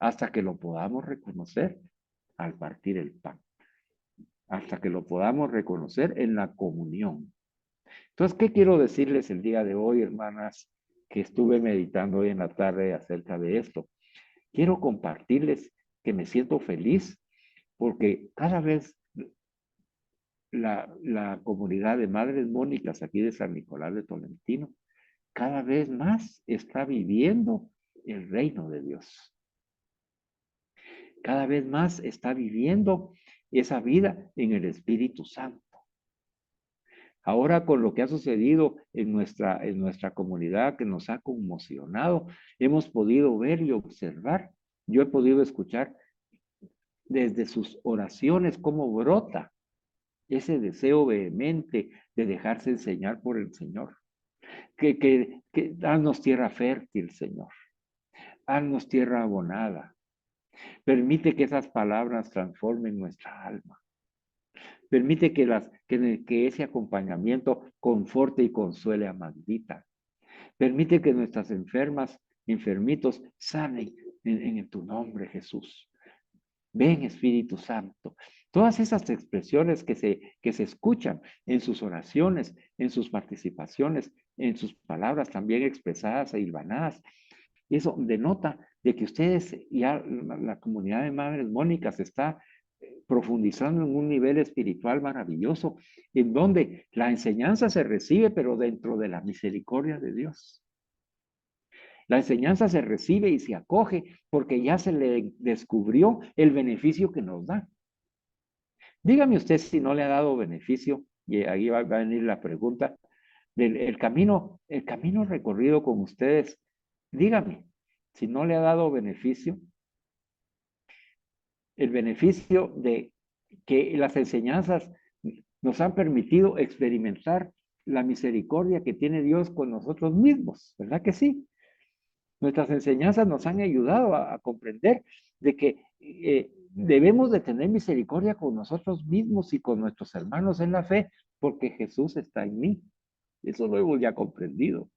hasta que lo podamos reconocer al partir el pan, hasta que lo podamos reconocer en la comunión. Entonces, ¿qué quiero decirles el día de hoy, hermanas, que estuve meditando hoy en la tarde acerca de esto? Quiero compartirles que me siento feliz porque cada vez la comunidad de Madres Mónicas aquí de San Nicolás de Tolentino, cada vez más está viviendo el reino de Dios. Cada vez más está viviendo esa vida en el Espíritu Santo. Ahora con lo que ha sucedido en nuestra comunidad que nos ha conmocionado, hemos podido ver y observar. Yo he podido escuchar desde sus oraciones cómo brota ese deseo vehemente de dejarse enseñar por el Señor. Que danos tierra fértil, Señor. Haznos tierra abonada. Permite que esas palabras transformen nuestra alma. Permite que ese acompañamiento conforte y consuele a Magdita. Permite que nuestras enfermitos sanen en tu nombre, Jesús. Ven, Espíritu Santo. Todas esas expresiones que se escuchan en sus oraciones, en sus participaciones, en sus palabras también expresadas e hilvanadas, eso denota de que ustedes, ya la comunidad de Madres Mónicas está profundizando en un nivel espiritual maravilloso, en donde la enseñanza se recibe, pero dentro de la misericordia de Dios. La enseñanza se recibe y se acoge porque ya se le descubrió el beneficio que nos da. Dígame usted si no le ha dado beneficio, y ahí va a venir la pregunta, del camino recorrido con ustedes. Dígame si no le ha dado beneficio, el beneficio de que las enseñanzas nos han permitido experimentar la misericordia que tiene Dios con nosotros mismos, ¿verdad que sí? Nuestras enseñanzas nos han ayudado a comprender de que debemos de tener misericordia con nosotros mismos y con nuestros hermanos en la fe, porque Jesús está en mí. Eso lo hemos ya comprendido.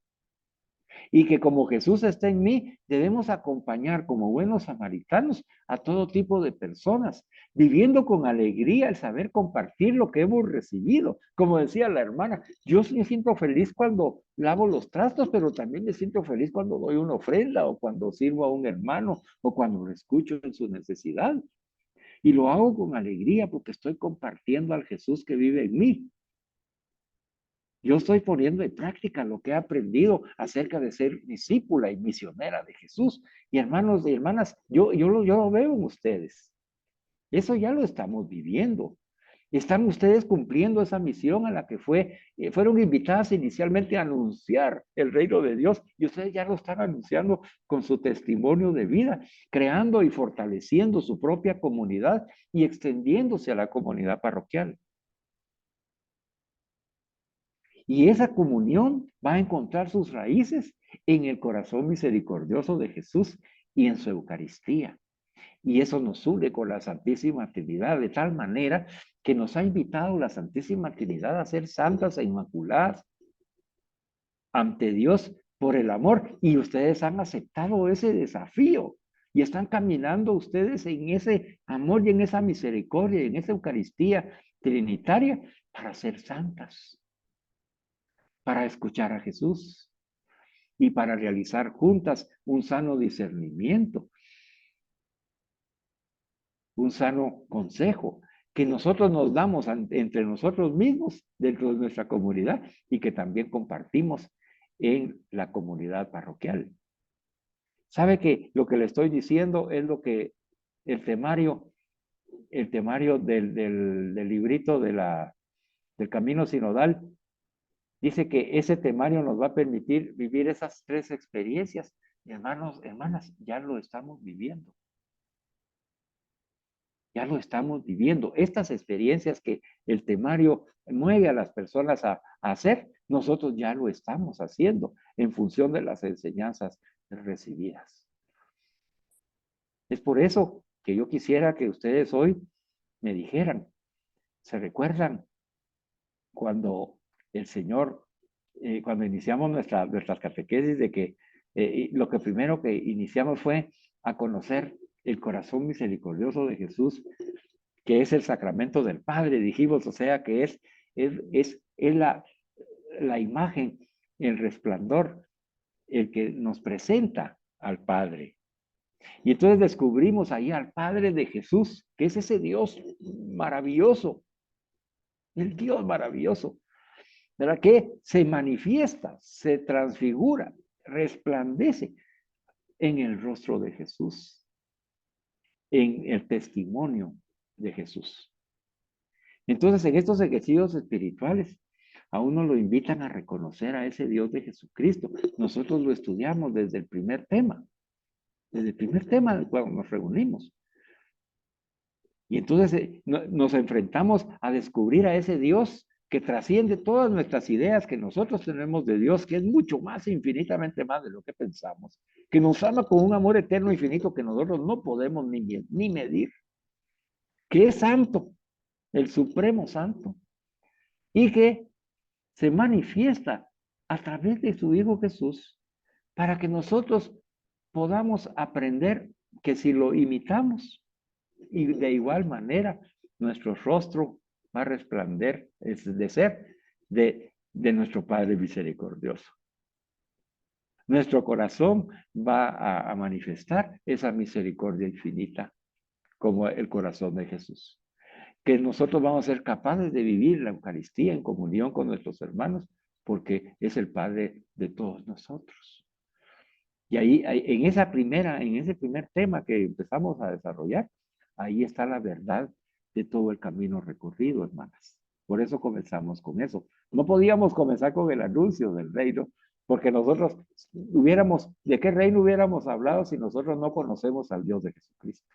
Y que como Jesús está en mí, debemos acompañar como buenos samaritanos a todo tipo de personas, viviendo con alegría el saber compartir lo que hemos recibido. Como decía la hermana, yo me siento feliz cuando lavo los trastos, pero también me siento feliz cuando doy una ofrenda o cuando sirvo a un hermano o cuando lo escucho en su necesidad. Y lo hago con alegría porque estoy compartiendo al Jesús que vive en mí. Yo estoy poniendo en práctica lo que he aprendido acerca de ser discípula y misionera de Jesús. Y hermanos y hermanas, yo lo veo en ustedes. Eso ya lo estamos viviendo. ¿Están ustedes cumpliendo esa misión a la que fueron invitadas inicialmente a anunciar el reino de Dios? Y ustedes ya lo están anunciando con su testimonio de vida, creando y fortaleciendo su propia comunidad y extendiéndose a la comunidad parroquial. Y esa comunión va a encontrar sus raíces en el corazón misericordioso de Jesús y en su Eucaristía. Y eso nos une con la Santísima Trinidad, de tal manera que nos ha invitado la Santísima Trinidad a ser santas e inmaculadas ante Dios por el amor. Y ustedes han aceptado ese desafío y están caminando ustedes en ese amor y en esa misericordia y en esa Eucaristía trinitaria para ser santas, para escuchar a Jesús y para realizar juntas un sano discernimiento, un sano consejo que nosotros nos damos entre nosotros mismos dentro de nuestra comunidad y que también compartimos en la comunidad parroquial. ¿Sabe que lo que le estoy diciendo es lo que el temario del librito del Camino Sinodal dice que ese temario nos va a permitir vivir esas 3 experiencias? Hermanos, hermanas, ya lo estamos viviendo. Ya lo estamos viviendo. Estas experiencias que el temario mueve a las personas a hacer, nosotros ya lo estamos haciendo en función de las enseñanzas recibidas. Es por eso que yo quisiera que ustedes hoy me dijeran, ¿se recuerdan cuando el Señor, cuando iniciamos nuestras catequesis, de que lo que primero que iniciamos fue a conocer el corazón misericordioso de Jesús, que es el sacramento del Padre, dijimos, o sea, que es la imagen, el resplandor, el que nos presenta al Padre. Y entonces descubrimos ahí al Padre de Jesús, que es ese Dios maravilloso, el Dios maravilloso, ¿verdad? Que se manifiesta, se transfigura, resplandece en el rostro de Jesús, en el testimonio de Jesús. Entonces, en estos ejercicios espirituales, a uno lo invitan a reconocer a ese Dios de Jesucristo. Nosotros lo estudiamos desde el primer tema del cual nos reunimos. Y entonces nos enfrentamos a descubrir a ese Dios que trasciende todas nuestras ideas que nosotros tenemos de Dios, que es mucho más, infinitamente más de lo que pensamos, que nos ama con un amor eterno infinito que nosotros no podemos ni medir, que es santo, el supremo santo, y que se manifiesta a través de su Hijo Jesús para que nosotros podamos aprender que si lo imitamos, y de igual manera nuestro rostro va a resplandecer de nuestro Padre misericordioso. Nuestro corazón va a manifestar esa misericordia infinita como el corazón de Jesús. Que nosotros vamos a ser capaces de vivir la Eucaristía en comunión con nuestros hermanos porque es el Padre de todos nosotros. Y ahí, en ese primer tema que empezamos a desarrollar, ahí está la verdad de todo el camino recorrido, hermanas. Por eso comenzamos con eso. No podíamos comenzar con el anuncio del reino, porque nosotros ¿de qué reino hubiéramos hablado si nosotros no conocemos al Dios de Jesucristo?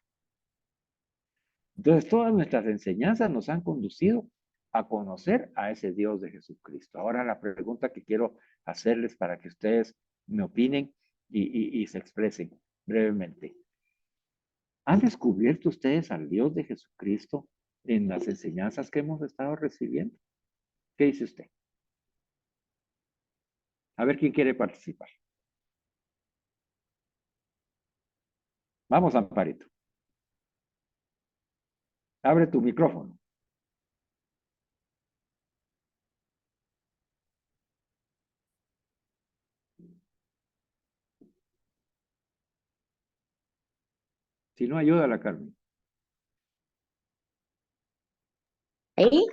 Entonces, todas nuestras enseñanzas nos han conducido a conocer a ese Dios de Jesucristo. Ahora la pregunta que quiero hacerles para que ustedes me opinen y se expresen brevemente. ¿Han descubierto ustedes al Dios de Jesucristo en las enseñanzas que hemos estado recibiendo? ¿Qué dice usted? A ver quién quiere participar. Vamos, Amparito. Abre tu micrófono. Si no, ayuda a la Carmen. ¿Ahí?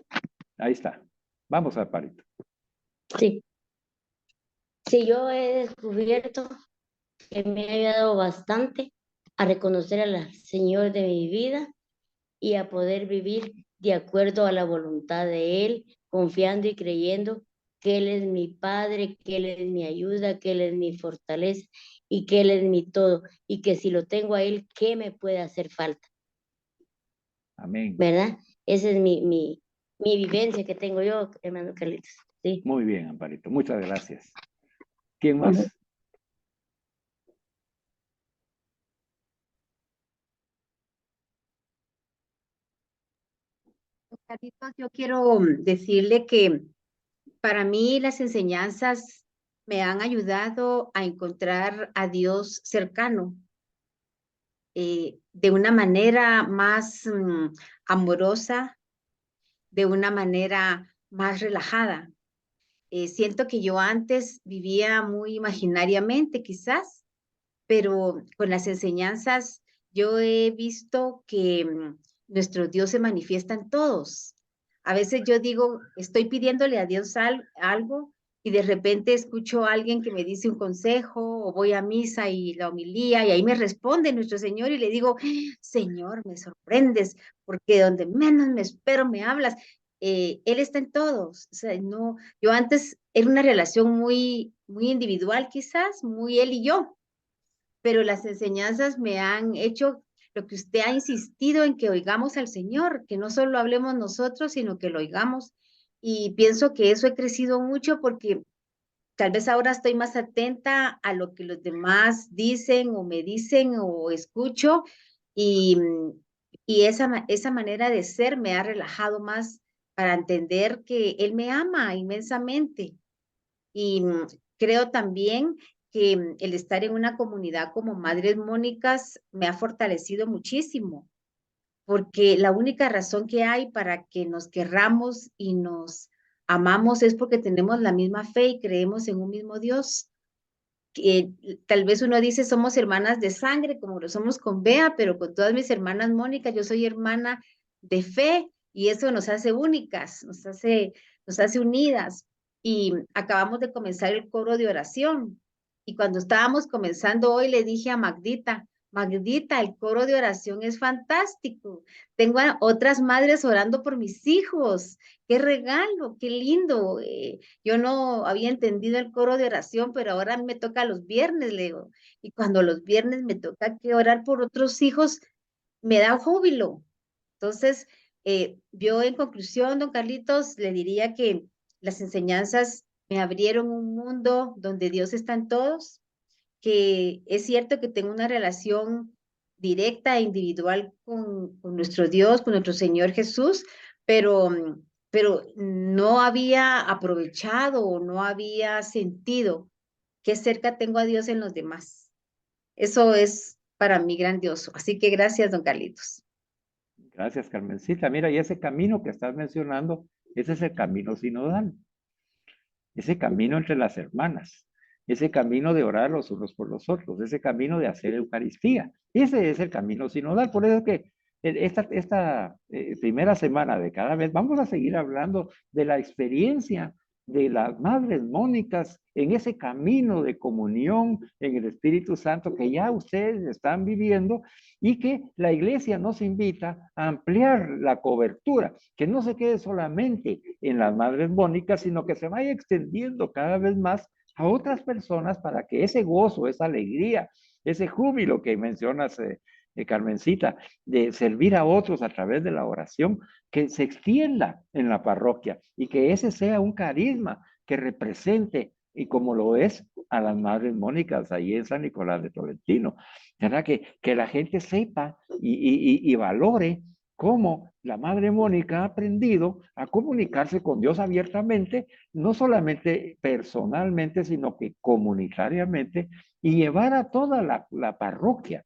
Ahí está. Vamos, Amparito. Sí. Sí, yo he descubierto que me ha ayudado bastante a reconocer al Señor de mi vida y a poder vivir de acuerdo a la voluntad de Él, confiando y creyendo que Él es mi Padre, que Él es mi ayuda, que Él es mi fortaleza y que Él es mi todo. Y que si lo tengo a Él, ¿qué me puede hacer falta? Amén. ¿Verdad? Esa es mi vivencia que tengo yo, hermano Carlitos. Sí. Muy bien, Amparito. Muchas gracias. ¿Quién más? Carlitos, yo quiero decirle que para mí las enseñanzas me han ayudado a encontrar a Dios cercano, de una manera más amorosa, de una manera más relajada. Siento que yo antes vivía muy imaginariamente, quizás, pero con las enseñanzas yo he visto que nuestro Dios se manifiesta en todos. A veces yo digo, estoy pidiéndole a Dios algo y de repente escucho a alguien que me dice un consejo o voy a misa y la homilía y ahí me responde nuestro Señor y le digo, Señor, me sorprendes porque donde menos me espero me hablas. Él está en todos. O sea, no, yo antes era una relación muy individual quizás, muy él y yo, pero las enseñanzas me han hecho lo que usted ha insistido en que oigamos al Señor, que no solo hablemos nosotros, sino que lo oigamos. Y pienso que eso he crecido mucho porque tal vez ahora estoy más atenta a lo que los demás dicen o escucho y, y esa manera de ser me ha relajado más para entender que Él me ama inmensamente. Y creo también que el estar en una comunidad como Madres Mónicas me ha fortalecido muchísimo, porque la única razón que hay para que nos querramos y nos amamos es porque tenemos la misma fe y creemos en un mismo Dios. Que tal vez uno dice somos hermanas de sangre, como lo somos con Bea, pero con todas mis hermanas Mónicas, yo soy hermana de fe y eso nos hace únicas, nos hace unidas. Y acabamos de comenzar el coro de oración. Y cuando estábamos comenzando hoy, le dije a Magdita, Magdita, el coro de oración es fantástico. Tengo a otras madres orando por mis hijos. Qué regalo, qué lindo. Yo no había entendido el coro de oración, pero ahora me toca los viernes, Leo. Y cuando los viernes me toca que orar por otros hijos, me da júbilo. Entonces, yo en conclusión, don Carlitos, le diría que las enseñanzas me abrieron un mundo donde Dios está en todos, que es cierto que tengo una relación directa e individual con nuestro Dios, con nuestro Señor Jesús, pero, pero no había aprovechado o no había sentido qué cerca tengo a Dios en los demás. Eso es para mí grandioso. Así que gracias, don Carlitos. Gracias, Carmencita. Mira, y ese camino que estás mencionando, ese es el camino sinodal. Ese camino entre las hermanas, ese camino de orar los unos por los otros, ese camino de hacer Eucaristía. Ese es el camino sinodal. Por eso es que esta primera semana de cada mes vamos a seguir hablando de la experiencia de las madres mónicas en ese camino de comunión en el Espíritu Santo que ya ustedes están viviendo y que la iglesia nos invita a ampliar la cobertura, que no se quede solamente en las madres mónicas, sino que se vaya extendiendo cada vez más a otras personas para que ese gozo, esa alegría, ese júbilo que mencionas, Carmencita, de servir a otros a través de la oración, que se extienda en la parroquia y que ese sea un carisma que represente, y como lo es a las madres mónicas ahí en San Nicolás de Tolentino, ¿verdad? Que la gente sepa y valore cómo la Madre Mónica ha aprendido a comunicarse con Dios abiertamente, no solamente personalmente, sino que comunitariamente, y llevar a toda la parroquia,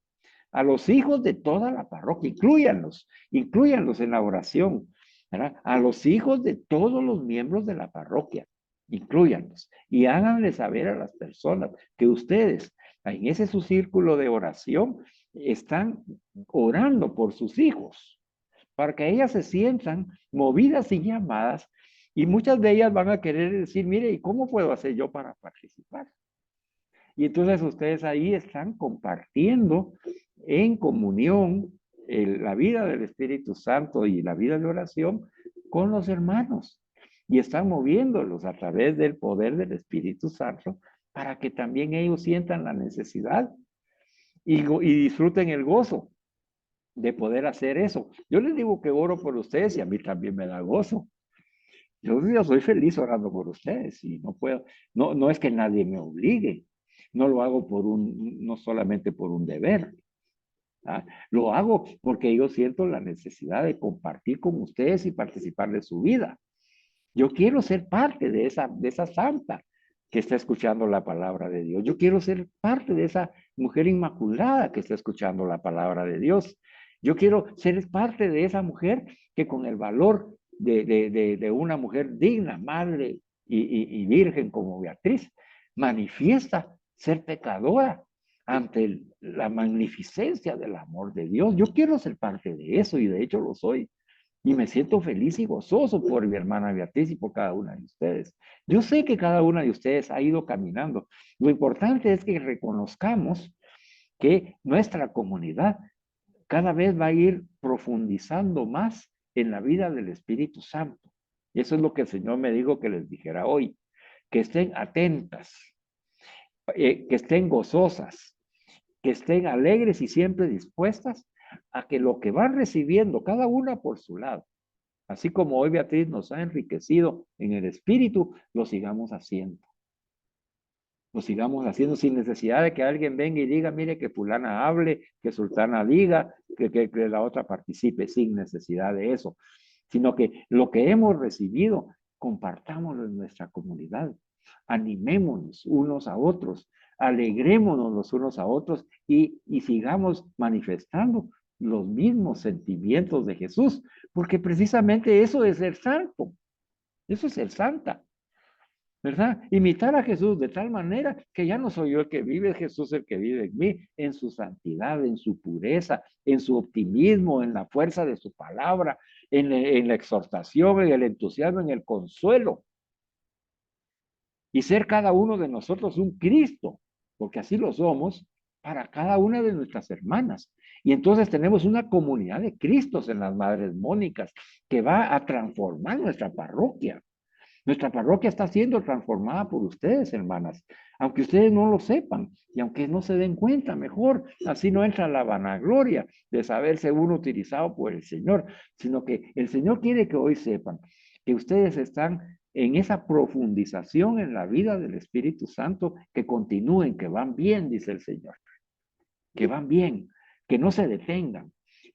a los hijos de toda la parroquia, incluyanlos en la oración, ¿verdad? A los hijos de todos los miembros de la parroquia, incluyanlos, y háganle saber a las personas que ustedes, en ese su círculo de oración, están orando por sus hijos, para que ellas se sientan movidas y llamadas, y muchas de ellas van a querer decir, mire, ¿y cómo puedo hacer yo para participar? Y entonces ustedes ahí están compartiendo en comunión la vida del Espíritu Santo y la vida de oración con los hermanos. Y están moviéndolos a través del poder del Espíritu Santo para que también ellos sientan la necesidad y disfruten el gozo de poder hacer eso. Yo les digo que oro por ustedes y a mí también me da gozo. Yo soy feliz orando por ustedes y no puedo, no es que nadie me obligue. No lo hago no solamente por un deber. ¿Ah? Lo hago porque yo siento la necesidad de compartir con ustedes y participar de su vida. Yo quiero ser parte de esa santa que está escuchando la palabra de Dios. Yo quiero ser parte de esa mujer inmaculada que está escuchando la palabra de Dios. Yo quiero ser parte de esa mujer que con el valor de una mujer digna, madre y virgen como Beatriz, manifiesta ser pecadora ante la magnificencia del amor de Dios. Yo quiero ser parte de eso y de hecho lo soy. Y me siento feliz y gozoso por mi hermana Beatriz y por cada una de ustedes. Yo sé que cada una de ustedes ha ido caminando. Lo importante es que reconozcamos que nuestra comunidad cada vez va a ir profundizando más en la vida del Espíritu Santo. Eso es lo que el Señor me dijo que les dijera hoy. Que estén atentas, que estén gozosas, que estén alegres y siempre dispuestas a que lo que van recibiendo, cada una por su lado, así como hoy Beatriz nos ha enriquecido en el espíritu, lo sigamos haciendo. Lo sigamos haciendo sin necesidad de que alguien venga y diga, mire, que fulana hable, que sultana diga, que la otra participe, sin necesidad de eso. Sino que lo que hemos recibido, compartámoslo en nuestra comunidad. Animémonos unos a otros, alegrémonos los unos a otros y sigamos manifestando los mismos sentimientos de Jesús, porque precisamente eso es ser santo, eso es ser santa, ¿verdad? Imitar a Jesús de tal manera que ya no soy yo el que vive, es Jesús el que vive en mí, en su santidad, en su pureza, en su optimismo, en la fuerza de su palabra, en la exhortación, en el entusiasmo, en el consuelo. Y ser cada uno de nosotros un Cristo, porque así lo somos, para cada una de nuestras hermanas. Y entonces tenemos una comunidad de Cristos en las Madres Mónicas que va a transformar nuestra parroquia. Nuestra parroquia está siendo transformada por ustedes, hermanas, aunque ustedes no lo sepan y aunque no se den cuenta, mejor, así no entra la vanagloria de saberse uno utilizado por el Señor, sino que el Señor quiere que hoy sepan que ustedes están en esa profundización en la vida del Espíritu Santo, que continúen, que van bien, dice el Señor, que van bien, que no se detengan,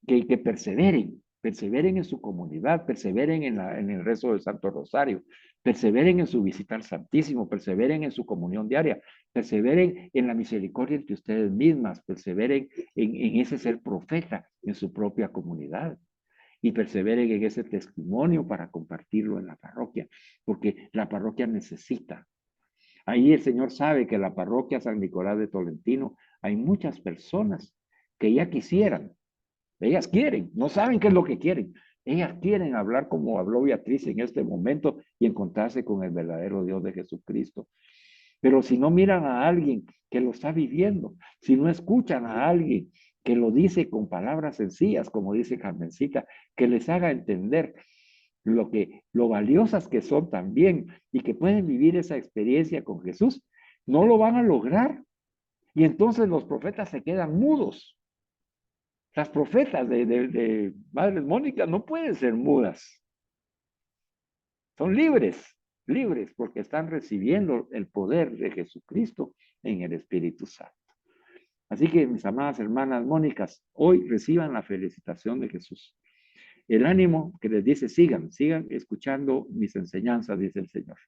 que perseveren en su comunidad, perseveren en el rezo del Santo Rosario, perseveren en su visita al Santísimo, perseveren en su comunión diaria, perseveren en la misericordia entre ustedes mismas, perseveren en ese ser profeta en su propia comunidad y perseveren en ese testimonio para compartirlo en la parroquia, porque la parroquia necesita. Ahí el Señor sabe que en la parroquia San Nicolás de Tolentino hay muchas personas que ya quisieran, ellas quieren, no saben qué es lo que quieren. Ellas quieren hablar como habló Beatriz en este momento y encontrarse con el verdadero Dios de Jesucristo. Pero si no miran a alguien que lo está viviendo, si no escuchan a alguien que lo dice con palabras sencillas, como dice Carmencita, que les haga entender lo valiosas que son también y que pueden vivir esa experiencia con Jesús, no lo van a lograr. Y entonces los profetas se quedan mudos. Las profetas de Madres Mónicas no pueden ser mudas. Son libres, porque están recibiendo el poder de Jesucristo en el Espíritu Santo. Así que, mis amadas hermanas Mónicas, hoy reciban la felicitación de Jesús. El ánimo que les dice, sigan escuchando mis enseñanzas, dice el Señor.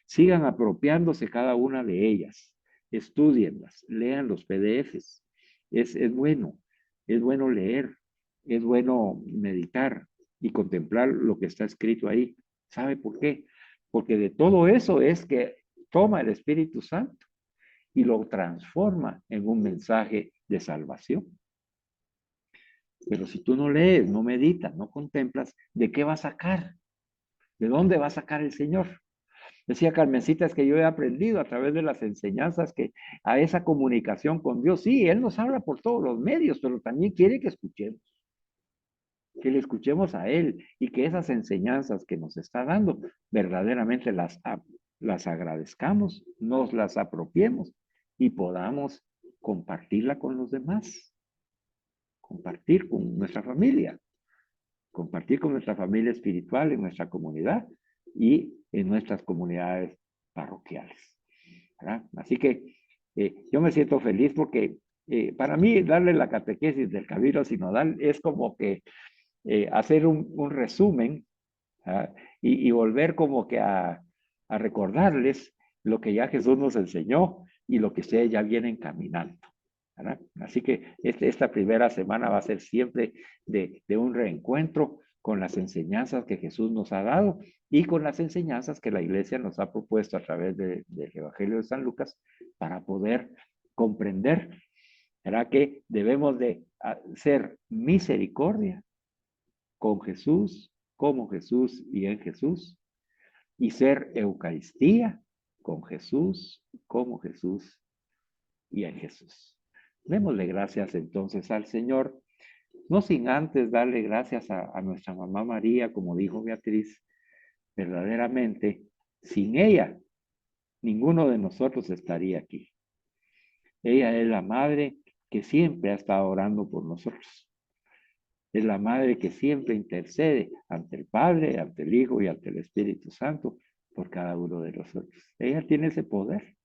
Sigan apropiándose cada una de ellas. Estudienlas, lean los PDFs. Es bueno leer, es bueno meditar y contemplar lo que está escrito ahí. ¿Sabe por qué? Porque de todo eso es que toma el Espíritu Santo y lo transforma en un mensaje de salvación. Pero si tú no lees, no meditas, no contemplas, ¿de qué va a sacar? ¿De dónde va a sacar el Señor? Decía Carmencita, es que yo he aprendido a través de las enseñanzas que a esa comunicación con Dios, sí, Él nos habla por todos los medios, pero también quiere que escuchemos. que le escuchemos a Él y que esas enseñanzas que nos está dando verdaderamente las agradezcamos, nos las apropiemos y podamos compartirla con los demás, compartir con nuestra familia, compartir con nuestra familia espiritual en nuestra comunidad y en nuestras comunidades parroquiales, ¿verdad? Así que yo me siento feliz porque para mí darle la catequesis del Cabildo Sinodal es como que hacer un resumen y volver como que a recordarles lo que ya Jesús nos enseñó y lo que ustedes ya vienen caminando, ¿verdad? Así que esta primera semana va a ser siempre de un reencuentro con las enseñanzas que Jesús nos ha dado y con las enseñanzas que la Iglesia nos ha propuesto a través del Evangelio de San Lucas para poder comprender, ¿verdad? Que debemos de ser misericordia con Jesús, como Jesús y en Jesús, y ser Eucaristía con Jesús, como Jesús y en Jesús. Démosle gracias entonces al Señor, no sin antes darle gracias a nuestra mamá María, como dijo Beatriz, verdaderamente, sin ella, ninguno de nosotros estaría aquí. Ella es la madre que siempre ha estado orando por nosotros. Es la madre que siempre intercede ante el Padre, ante el Hijo y ante el Espíritu Santo por cada uno de nosotros. Ella tiene ese poder.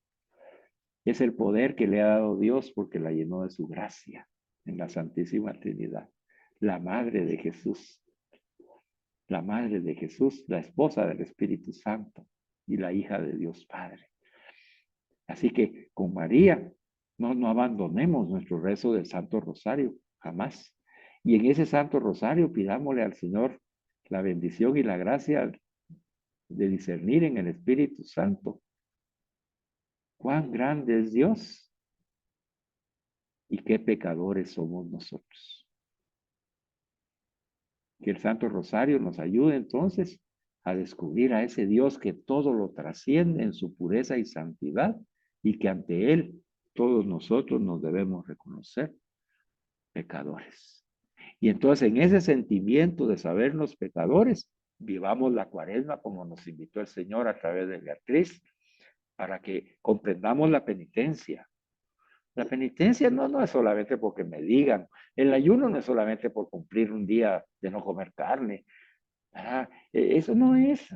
Es el poder que le ha dado Dios porque la llenó de su gracia en la Santísima Trinidad. La madre de Jesús. La madre de Jesús, la esposa del Espíritu Santo y la hija de Dios Padre. Así que con María no abandonemos nuestro rezo del Santo Rosario, jamás. Y en ese Santo Rosario pidámosle al Señor la bendición y la gracia de discernir en el Espíritu Santo cuán grande es Dios y qué pecadores somos nosotros. Que el Santo Rosario nos ayude entonces a descubrir a ese Dios que todo lo trasciende en su pureza y santidad y que ante Él todos nosotros nos debemos reconocer pecadores. Y entonces en ese sentimiento de sabernos pecadores, vivamos la Cuaresma como nos invitó el Señor a través de Beatriz, para que comprendamos la penitencia. La penitencia no es solamente porque me digan, el ayuno no es solamente por cumplir un día de no comer carne. Eso no es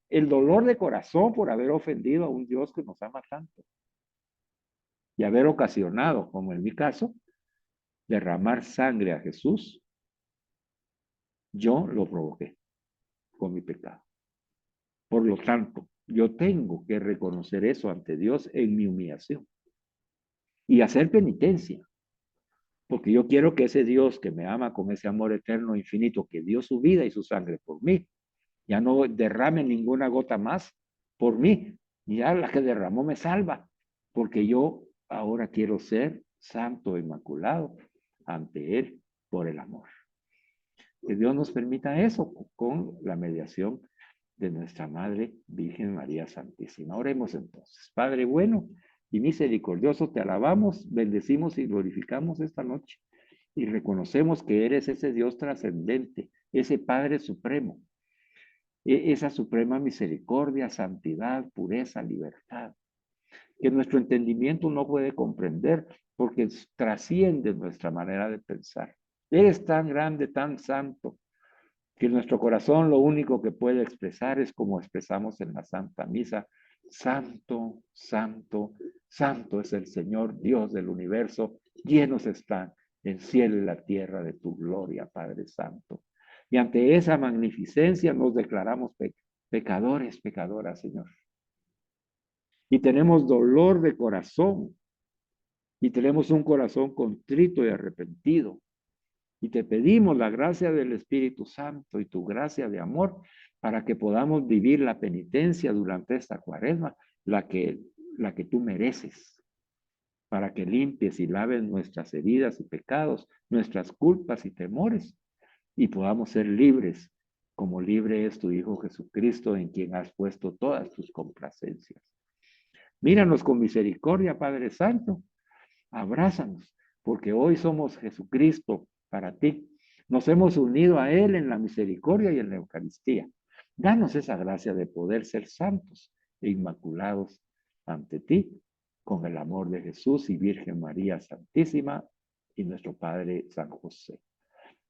el dolor de corazón por haber ofendido a un Dios que nos ama tanto y haber ocasionado, como en mi caso, derramar sangre a Jesús. Yo lo provoqué con mi pecado. Por lo tanto, yo tengo que reconocer eso ante Dios en mi humillación y hacer penitencia, porque yo quiero que ese Dios que me ama con ese amor eterno infinito, que dio su vida y su sangre por mí, ya no derrame ninguna gota más por mí. Ya la que derramó me salva, porque yo ahora quiero ser santo, inmaculado ante Él por el amor. Que Dios nos permita eso con la mediación de nuestra Madre Virgen María Santísima. Oremos entonces. Padre bueno y misericordioso, te alabamos, bendecimos y glorificamos esta noche y reconocemos que eres ese Dios trascendente, ese Padre supremo, esa suprema misericordia, santidad, pureza, libertad, que nuestro entendimiento no puede comprender porque trasciende nuestra manera de pensar. Eres tan grande, tan santo, que nuestro corazón lo único que puede expresar es como expresamos en la Santa Misa: Santo, Santo, Santo es el Señor Dios del universo, llenos están el cielo y la tierra de tu gloria, Padre Santo. Y ante esa magnificencia nos declaramos pecadores, pecadoras, Señor. Y tenemos dolor de corazón, y tenemos un corazón contrito y arrepentido. Y te pedimos la gracia del Espíritu Santo y tu gracia de amor para que podamos vivir la penitencia durante esta Cuaresma, la que tú mereces, para que limpies y laves nuestras heridas y pecados, nuestras culpas y temores, y podamos ser libres, como libre es tu Hijo Jesucristo, en quien has puesto todas tus complacencias. Míranos con misericordia, Padre Santo, abrázanos, porque hoy somos Jesucristo para ti. Nos hemos unido a Él en la misericordia y en la Eucaristía. Danos esa gracia de poder ser santos e inmaculados ante ti, con el amor de Jesús y Virgen María Santísima y nuestro Padre San José.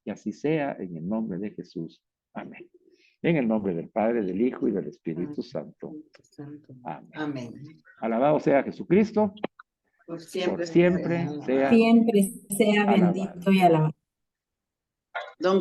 Y así sea, en el nombre de Jesús. Amén. En el nombre del Padre, del Hijo y del Espíritu Santo. Amén. Amén. Alabado sea Jesucristo. Por siempre, Por siempre sea Siempre sea alabado. bendito y alabado. Don